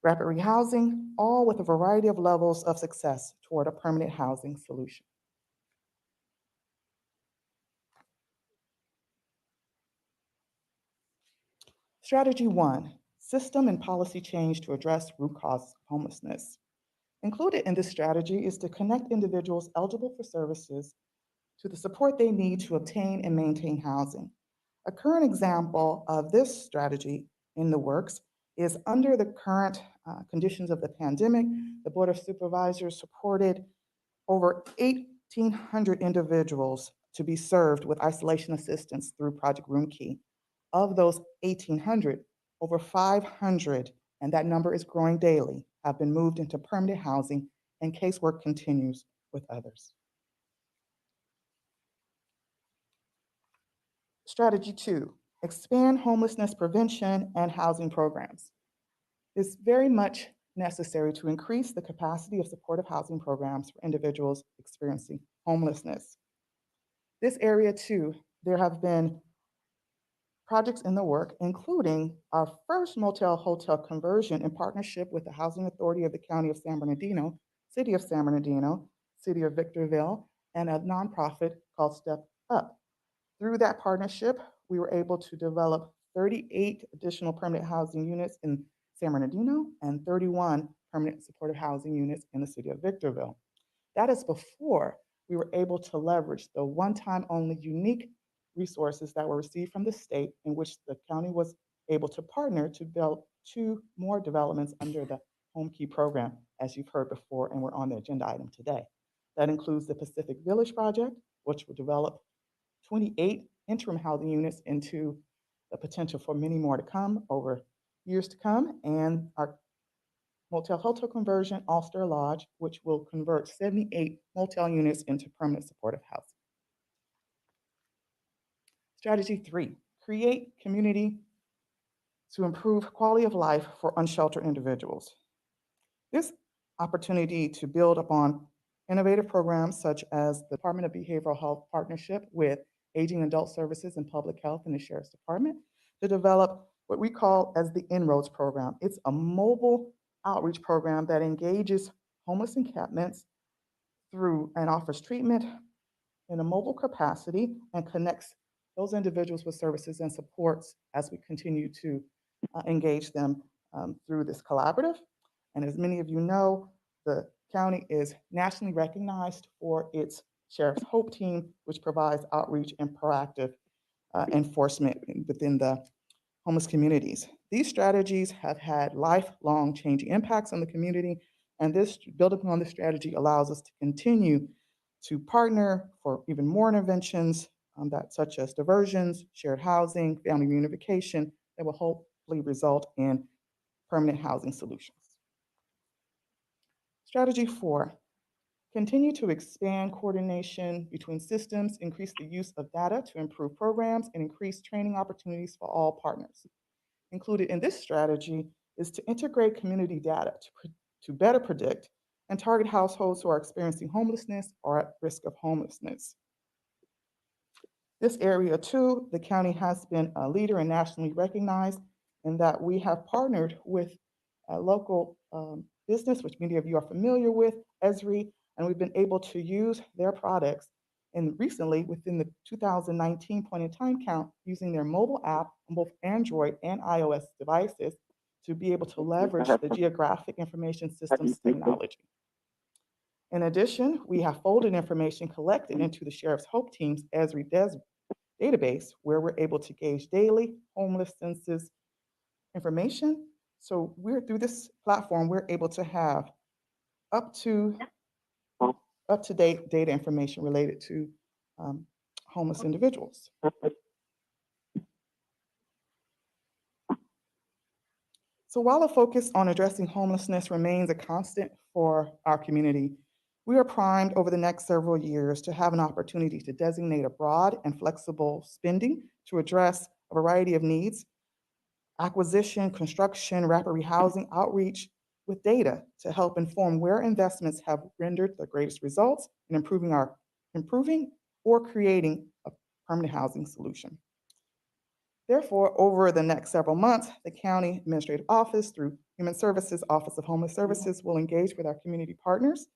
rapid rehousing, all with a variety of levels of success toward a permanent housing solution. Strategy 1, system and policy change to address root cause of homelessness. Included in this strategy is to connect individuals eligible for services to the support they need to obtain and maintain housing. A current example of this strategy in the works is under the current conditions of the pandemic, the Board of Supervisors supported over 1,800 individuals to be served with isolation assistance through Project Room Key. Of those 1,800, over 500, and that number is growing daily, have been moved into permanent housing, and casework continues with others. Strategy 2, expand homelessness prevention and housing programs. It's very much necessary to increase the capacity of supportive housing programs for individuals experiencing homelessness. This area too, there have been projects in the work, including our first motel hotel conversion in partnership with the Housing Authority of the County of San Bernardino, City of San Bernardino, City of Victorville, and a nonprofit called Step Up. Through that partnership, we were able to develop 38 additional permanent housing units in San Bernardino and 31 permanent supportive housing units in the City of Victorville. That is before we were able to leverage the one-time only unique resources that were received from the state, in which the county was able to partner to build 2 more developments under the Home Key program, as you've heard before and were on the agenda item today. That includes the Pacific Village project, which will develop 28 interim housing units into the potential for many more to come over years to come, and our motel hotel conversion, Ulster Lodge, which will convert 78 motel units into permanent supportive housing. Strategy 3, create community to improve quality of life for unsheltered individuals. This opportunity to build upon innovative programs such as the Department of Behavioral Health partnership with Aging Adult Services and Public Health and the Sheriff's Department to develop what we call as the Inroads program. It's a mobile outreach program that engages homeless encampments through and offers treatment in a mobile capacity and connects those individuals with services and supports as we continue to engage them through this collaborative. And as many of you know, the county is nationally recognized for its Sheriff's Hope Team, which provides outreach and proactive enforcement within the homeless communities. These strategies have had lifelong changing impacts on the community, and this build upon this strategy allows us to continue to partner for even more interventions that such as diversions, shared housing, family reunification that will hopefully result in permanent housing solutions. Strategy 4, continue to expand coordination between systems, increase the use of data to improve programs, and increase training opportunities for all partners. Included in this strategy is to integrate community data to better predict and target households who are experiencing homelessness or at risk of homelessness. This area too, the county has been a leader and nationally recognized in that we have partnered with a local business, which many of you are familiar with, Esri, and we've been able to use their products. And recently, within the 2019 point in time count, using their mobile app on both Android and iOS devices to be able to leverage the geographic information systems technology. In addition, we have folded information collected into the Sheriff's Hope Team's Esri database, where we're able to gauge daily homeless census information. So through this platform, we're able to have up-to-date data information related to homeless individuals. So while a focus on addressing homelessness remains a constant for our community, we are primed over the next several years to have an opportunity to designate a broad and flexible spending to address a variety of needs: acquisition, construction, rapid rehousing, outreach, with data to help inform where investments have rendered the greatest results in improving or creating a permanent housing solution. Therefore, over the next several months, the County Administrative Office, through Human Services, Office of Homeless Services, will engage with our community partners,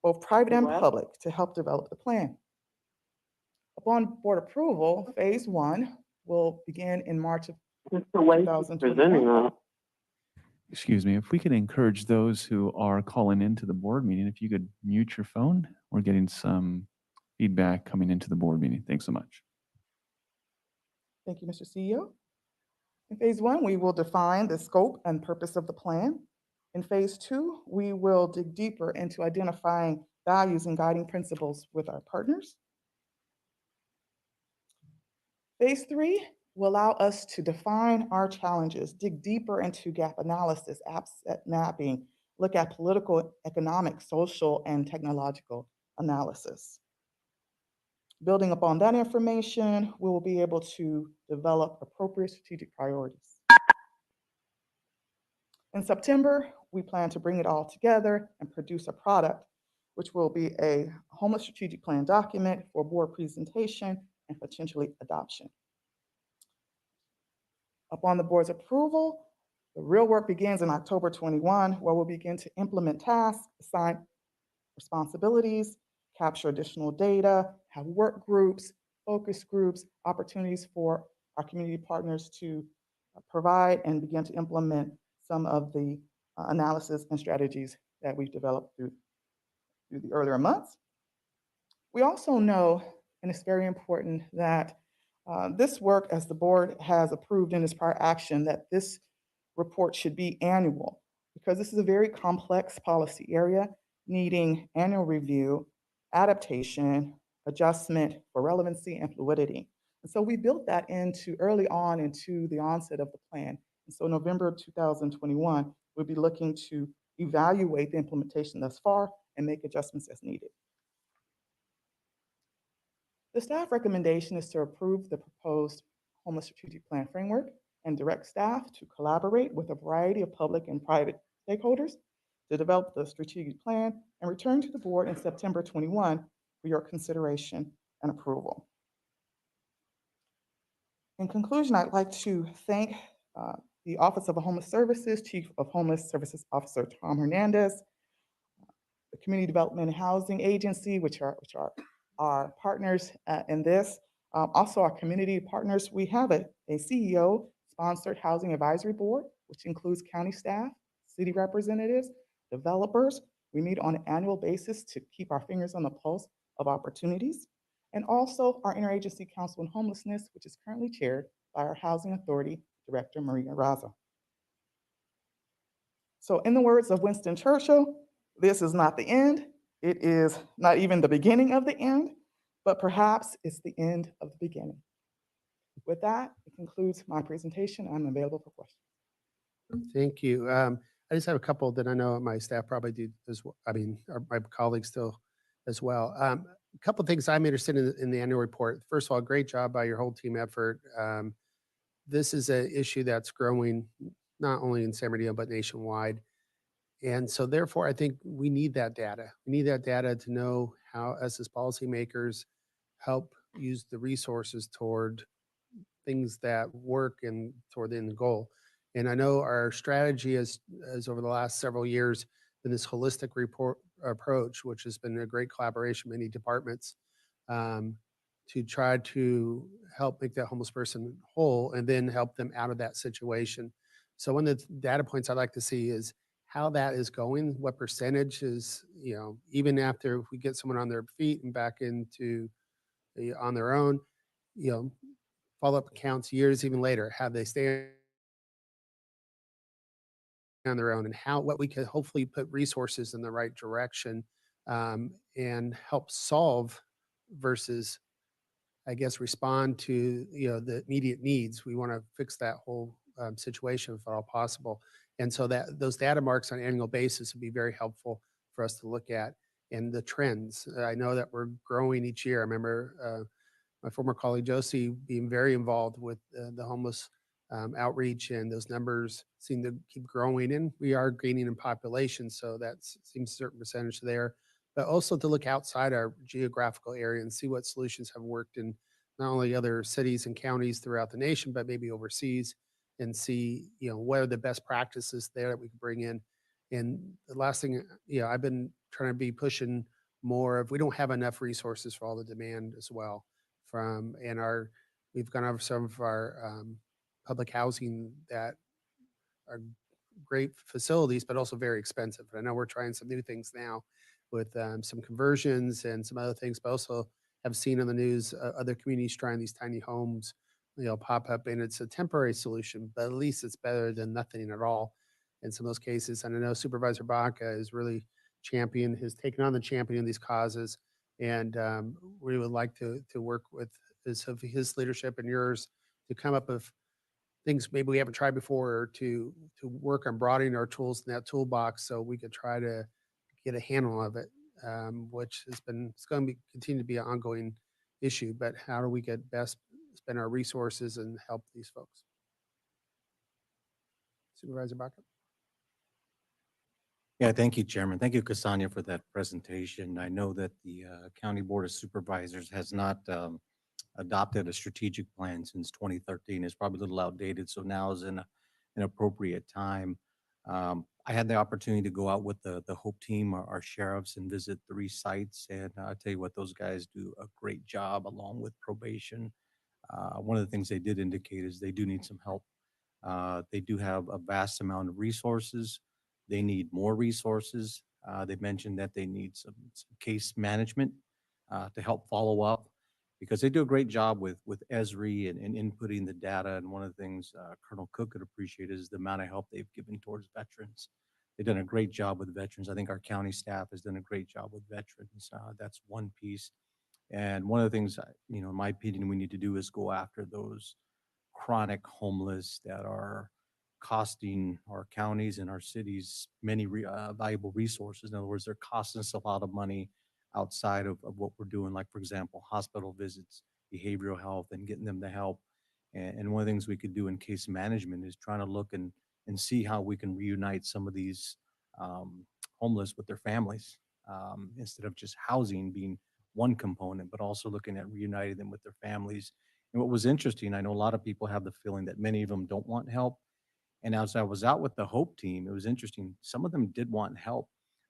both private and public, to help develop the plan. Upon board approval, phase 1 will begin in March of 2021. Excuse me, if we could encourage those who are calling into the board meeting, if you could mute your phone. We're getting some feedback coming into the board meeting. Thanks so much. Thank you, Mr. CEO. In phase 1, we will define the scope and purpose of the plan. In phase 2, we will dig deeper into identifying values and guiding principles with our partners. Phase 3 will allow us to define our challenges, dig deeper into gap analysis, asset mapping, look at political, economic, social, and technological analysis. Building upon that information, we will be able to develop appropriate strategic priorities. In September, we plan to bring it all together and produce a product, which will be a homeless strategic plan document for board presentation and potentially adoption. Upon the board's approval, the real work begins in October 21, where we'll begin to implement tasks, assign responsibilities, capture additional data, have work groups, focus groups, opportunities for our community partners to provide and begin to implement some of the analysis and strategies that we've developed through the earlier months. We also know, and it's very important, that this work, as the board has approved in its prior action, that this report should be annual, because this is a very complex policy area needing annual review, adaptation, adjustment for relevancy and fluidity. And so we built that into early on into the onset of the plan. And so November of 2021, we'll be looking to evaluate the implementation thus far and make adjustments as needed. The staff recommendation is to approve the proposed homeless strategic plan framework and direct staff to collaborate with a variety of public and private stakeholders to develop the strategic plan and return to the board in September 21 for your consideration and approval. In conclusion, I'd like to thank the Office of Homeless Services, Chief of Homeless Services Officer Tom Hernandez, the Community Development and Housing Agency, which are our partners in this. Also our community partners, we have a CEO-sponsored housing advisory board, which includes county staff, city representatives, developers. We meet on an annual basis to keep our fingers on the pulse of opportunities. And also our Interagency Council on Homelessness, which is currently chaired by our Housing Authority Director, Maria Raza. So in the words of Winston Churchill, this is not the end. It is not even the beginning of the end, but perhaps it's the end of the beginning. With that, it concludes my presentation. I'm available for questions. Thank you. I just have a couple that I know my staff probably do as well. I mean, my colleagues still as well. A couple of things I'm interested in the annual report. First of all, great job by your whole team effort. This is an issue that's growing not only in San Bernardino, but nationwide. And so therefore, I think we need that data. We need that data to know how, us as policymakers, help use the resources toward things that work and toward the end goal. And I know our strategy is over the last several years been this holistic report approach, which has been a great collaboration, many departments, to try to help make that homeless person whole and then help them out of that situation. So one of the data points I'd like to see is how that is going, what percentage is, even after we get someone on their feet and back into on their own, follow-up accounts years even later, have they stay on their own, and what we could hopefully put resources in the right direction, and help solve versus, I guess, respond to the immediate needs. We want to fix that whole situation if at all possible. And so that those data marks on an annual basis would be very helpful for us to look at, and the trends. I know that we're growing each year. I remember my former colleague Josie being very involved with the homeless outreach, and those numbers seem to keep growing, and we are gaining in population, so that seems a certain percentage there. But also to look outside our geographical area and see what solutions have worked in not only other cities and counties throughout the nation, but maybe overseas, and see what are the best practices there that we can bring in. And the last thing, I've been trying to be pushing more of, we don't have enough resources for all the demand as well. We've gone over some of our public housing that are great facilities, but also very expensive. And I know we're trying some new things now with some conversions and some other things, but also have seen on the news other communities trying these tiny homes, pop up, and it's a temporary solution, but at least it's better than nothing at all in some of those cases. And I know Supervisor Baca is really has taken on the champion of these causes. And we would like to work with his leadership and yours to come up with things maybe we haven't tried before, or to work on broadening our tools in that toolbox so we could try to get a handle of it, which it's going to continue to be an ongoing issue. But how do we get best spend our resources and help these folks? Supervisor Baca. Yeah, thank you, Chairman. Thank you, Cassania, for that presentation. I know that the County Board of Supervisors has not adopted a strategic plan since 2013. It's probably a little outdated, so now is an appropriate time. I had the opportunity to go out with the HOPE team, our sheriffs, and visit 3 sites, and I'll tell you what, those guys do a great job along with probation. One of the things they did indicate is they do need some help. They do have a vast amount of resources. They need more resources. They mentioned that they need some case management to help follow up, because they do a great job with ESRI and inputting the data. And one of the things Colonel Cook could appreciate is the amount of help they've given towards veterans. They've done a great job with veterans. I think our county staff has done a great job with veterans. That's one piece. And one of the things, in my opinion, we need to do is go after those chronic homeless that are costing our counties and our cities many valuable resources. In other words, they're costing us a lot of money outside of what we're doing, like, for example, hospital visits, behavioral health, and getting them the help. And one of the things we could do in case management is trying to look and see how we can reunite some of these homeless with their families, instead of just housing being one component, but also looking at reuniting them with their families. And what was interesting, I know a lot of people have the feeling that many of them don't want help. And as I was out with the HOPE team, it was interesting. Some of them did want help,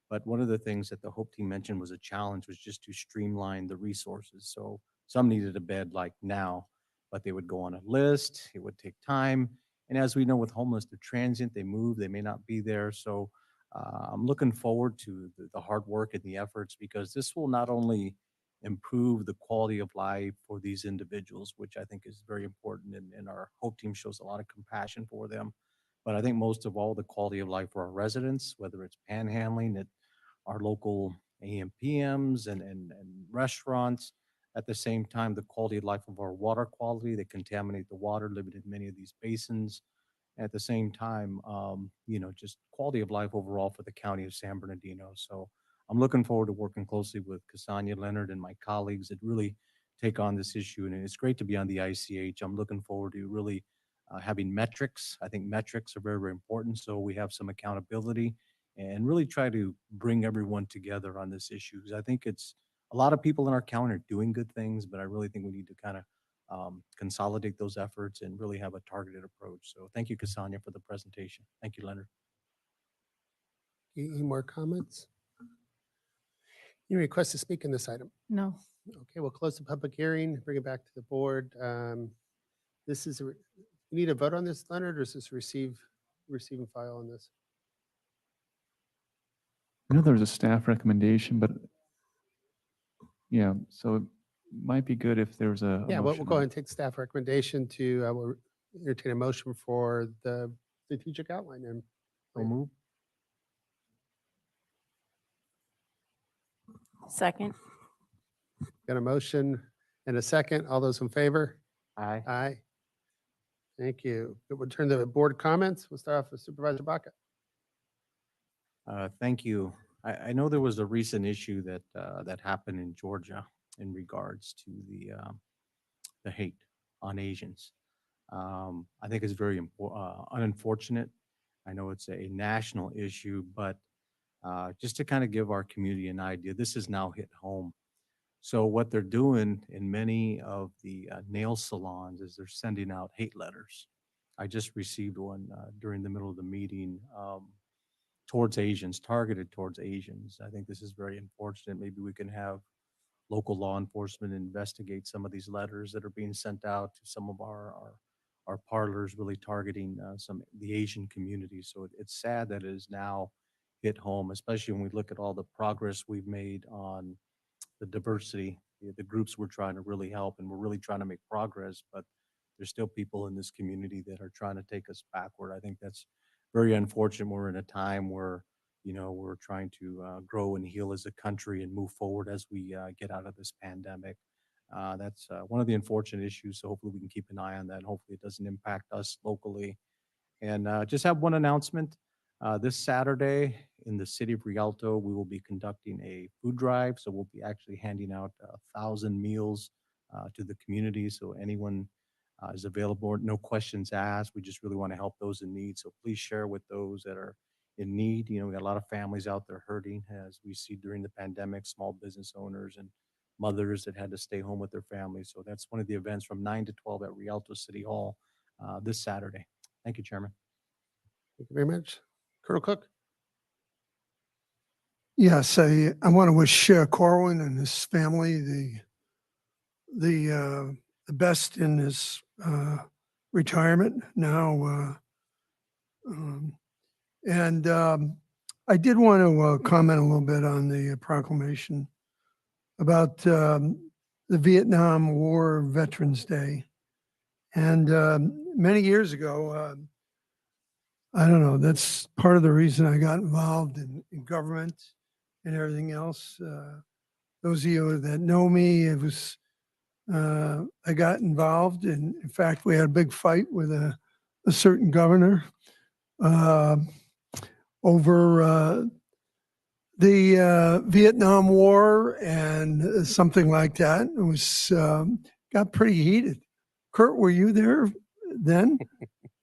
but one of the things that the HOPE team mentioned was a challenge was just to streamline the resources. So some needed a bed like now, but they would go on a list. It would take time. And as we know with homeless, they're transient, they move, they may not be there. So I'm looking forward to the hard work and the efforts, because this will not only improve the quality of life for these individuals, which I think is very important, and our HOPE team shows a lot of compassion for them. But I think most of all, the quality of life for our residents, whether it's panhandling at our local AMPMs and restaurants. At the same time, the quality of life of our water quality, they contaminate the water living in many of these basins. At the same time, just quality of life overall for the county of San Bernardino. So I'm looking forward to working closely with Cassania Leonard and my colleagues that really take on this issue. And it's great to be on the ICH. I'm looking forward to really having metrics. I think metrics are very, very important. So we have some accountability and really try to bring everyone together on this issue. Because I think it's a lot of people in our county are doing good things, but I really think we need to kind of consolidate those efforts and really have a targeted approach. So thank you, Cassandra, for the presentation. Thank you, Leonard. Any more comments? Any requests to speak in this item? No. Okay, we'll close the public hearing, bring it back to the board. This is, you need a vote on this, Leonard, or is this receive and file on this? I know there was a staff recommendation, but yeah, so it might be good if there was a Yeah, we'll motion go on ahead it. and take staff recommendation to, we'll entertain a motion for the strategic outline and So move. Second. got a motion and a second. All those in favor? Aye. Aye. Thank you. We'll turn to the board comments. We'll start off with Supervisor Baca. Thank you. I know there was a recent issue that that happened in Georgia in regards to the hate on Asians. I think it's very unfortunate. I know it's a national issue, but just to kind of give our community an idea, this has now hit home. So what they're doing in many of the nail salons is they're sending out hate letters. I just received one during the middle of the meeting towards Asians, targeted towards Asians. I think this is very unfortunate. Maybe we can have local law enforcement investigate some of these letters that are being sent out to some of our parlors, really targeting the Asian community. So it's sad that it is now hit home, especially when we look at all the progress we've made on the diversity, the groups we're trying to really help, and we're really trying to make progress, but there's still people in this community that are trying to take us backward. I think that's very unfortunate. We're in a time where, you know, we're trying to grow and heal as a country and move forward as we get out of this pandemic. That's one of the unfortunate issues. So hopefully we can keep an eye on that. And hopefully it doesn't impact us locally. And just have one announcement. This Saturday in the city of Rialto, we will be conducting a food drive. So we'll be actually handing out 1,000 meals to the community. So anyone is available, no questions asked. We just really want to help those in need. So please share with those that are in need. You know, we got a lot of families out there hurting, as we see during the pandemic, small business owners and mothers that had to stay home with their families. So that's one of the events from 9 to 12 at Rialto City Hall this Saturday. Thank you, Chairman. Thank you very much. Colonel Cook? Yes, I want to wish Corwin and his family the best in his retirement now. I did want to comment a little bit on the proclamation about the Vietnam War Veterans Day. And many years ago, I don't know, that's part of the reason I got involved in government and everything else. Those of you that know me, it was, I got involved, and in fact, we had a big fight with a certain governor over the Vietnam War and something like that. It was got pretty heated. Kurt, were you there then?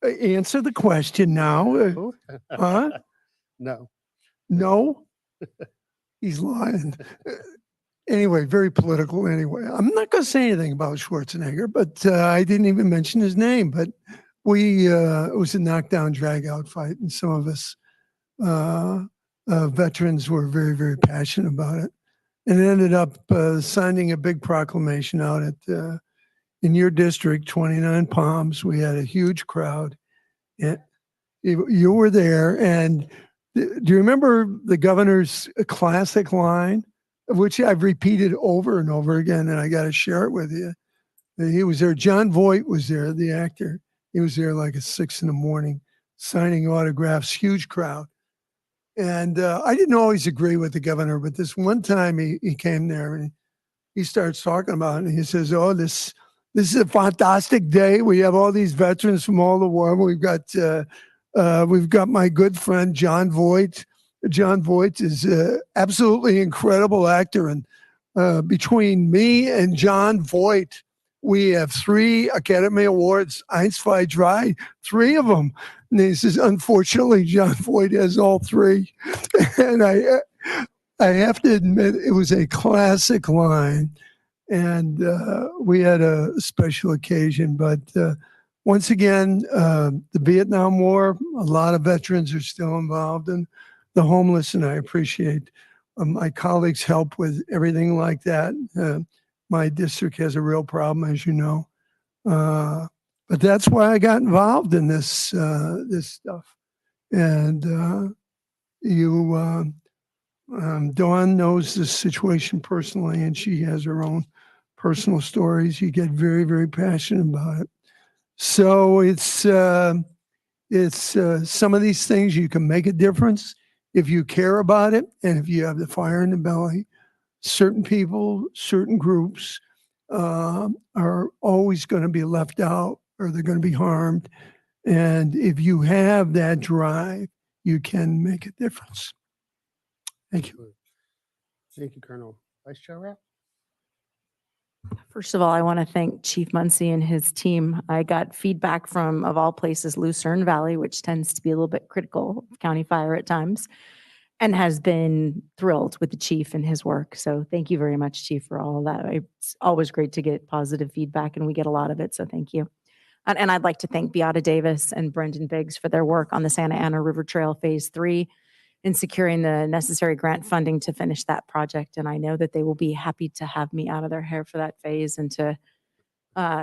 Answer the question now. Huh? No. No? He's lying. Anyway, very political anyway. I'm not going to say anything about Schwarzenegger, but I didn't even mention his name. But it was a knockdown, drag-out fight, and some of us veterans were very, very passionate about it. And it ended up signing a big proclamation out at in your district, 29 Palms. We had a huge crowd. You were there. And do you remember the governor's classic line, of which I've repeated over and over again, and I got to share it with you? He was there. John Voight was there, the actor. He was there like at 6 a.m, signing autographs, huge crowd. And I didn't always agree with the governor, but this one time he came there and he starts talking about it. And he says, "Oh, this is a fantastic day. We have all these veterans from all the world. We've got my good friend John Voight. John Voight is absolutely incredible actor. And between me and John Voight, we have 3 Academy Awards, 1, 2, 3, 3 of them." And he says, "Unfortunately, John Voight has all 3. And I have to admit, it was a classic line, and we had a special occasion. But once again, the Vietnam War, a lot of veterans are still involved in the homeless, and I appreciate my colleagues' help with everything like that. My district has a real problem, as you know. But that's why I got involved in this this stuff. And Dawn knows this situation personally, and she has her own personal stories. You get very, very passionate about it. So it's some of these things you can make a difference if you care about it and if you have the fire in the belly. Certain people, certain groups are always going to be left out or they're going to be harmed. And if you have that drive, you can make a difference. Thank you. Thank you, Colonel. Vice Chair Rapp? First of all, I want to thank Chief Muncy and his team. I got feedback from, of all places, Lucerne Valley, which tends to be a little bit critical of county fire at times, and has been thrilled with the chief and his work. So thank you very much, Chief, for all of that. It's always great to get positive feedback, and we get a lot of it, so thank you. And I'd like to thank Beata Davis and Brendan Biggs for their work on the Santa Ana River Trail Phase 3 in securing the necessary grant funding to finish that project. And I know that they will be happy to have me out of their hair for that phase and to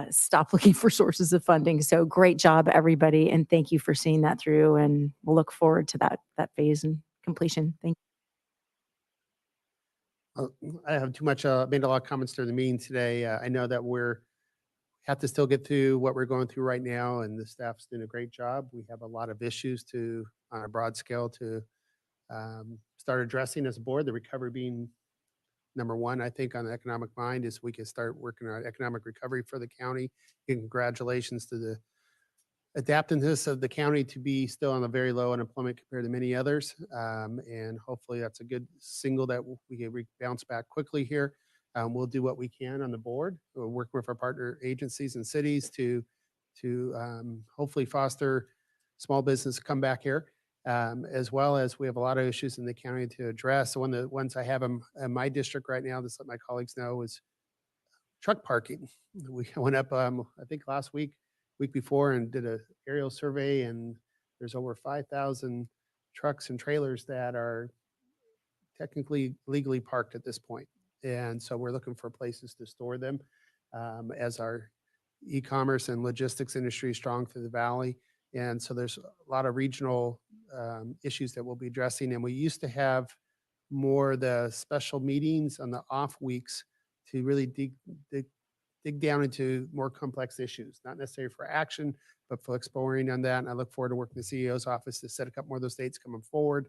stop looking for sources of funding. So great job, everybody. And thank you for seeing that through. And we'll look forward to that phase and completion. Thank you. I have too much, made a lot of comments during the meeting today. I know that have to still get through what we're going through right now, and the staff's doing a great job. We have a lot of issues on a broad scale to start addressing as a board, the recovery being number one, I think, on the economic mind is we can start working on economic recovery for the county. And congratulations to the adaptiveness of the county to be still on a very low unemployment compared to many others. And hopefully that's a good signal that we can bounce back quickly here. We'll do what we can on the board. We'll work with our partner agencies and cities to hopefully foster small business come back here. As well as we have a lot of issues in the county to address. So one of the ones I have in my district right now, just let my colleagues know, is truck parking. We went up, I think last week before, and did a aerial survey, and there's over 5,000 trucks and trailers that are technically legally parked at this point. And so we're looking for places to store them as our e-commerce and logistics industry is strong through the valley. And so there's a lot of regional issues that we'll be addressing. And we used to have more the special meetings on the off weeks to really dig down into more complex issues, not necessarily for action, but for exploring on that. And I look forward to working with the CEO's office to set a couple more of those dates coming forward,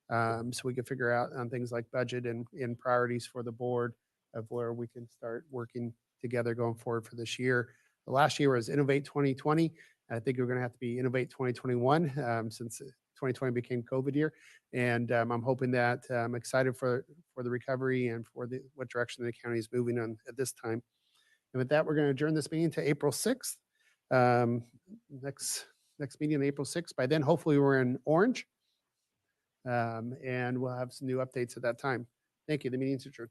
so we can figure out on things like budget and priorities for the board of where we can start working together going forward for this year. The last year was Innovate 2020. I think we're going to have to be Innovate 2021 since 2020 became COVID year. And I'm hoping that I'm excited for the recovery and for what direction the county is moving on at this time. And with that, we're going to adjourn this meeting to April 6th. Next meeting on April 6th. By then, hopefully we're in orange. And we'll have some new updates at that time. Thank you. The meeting's adjourned.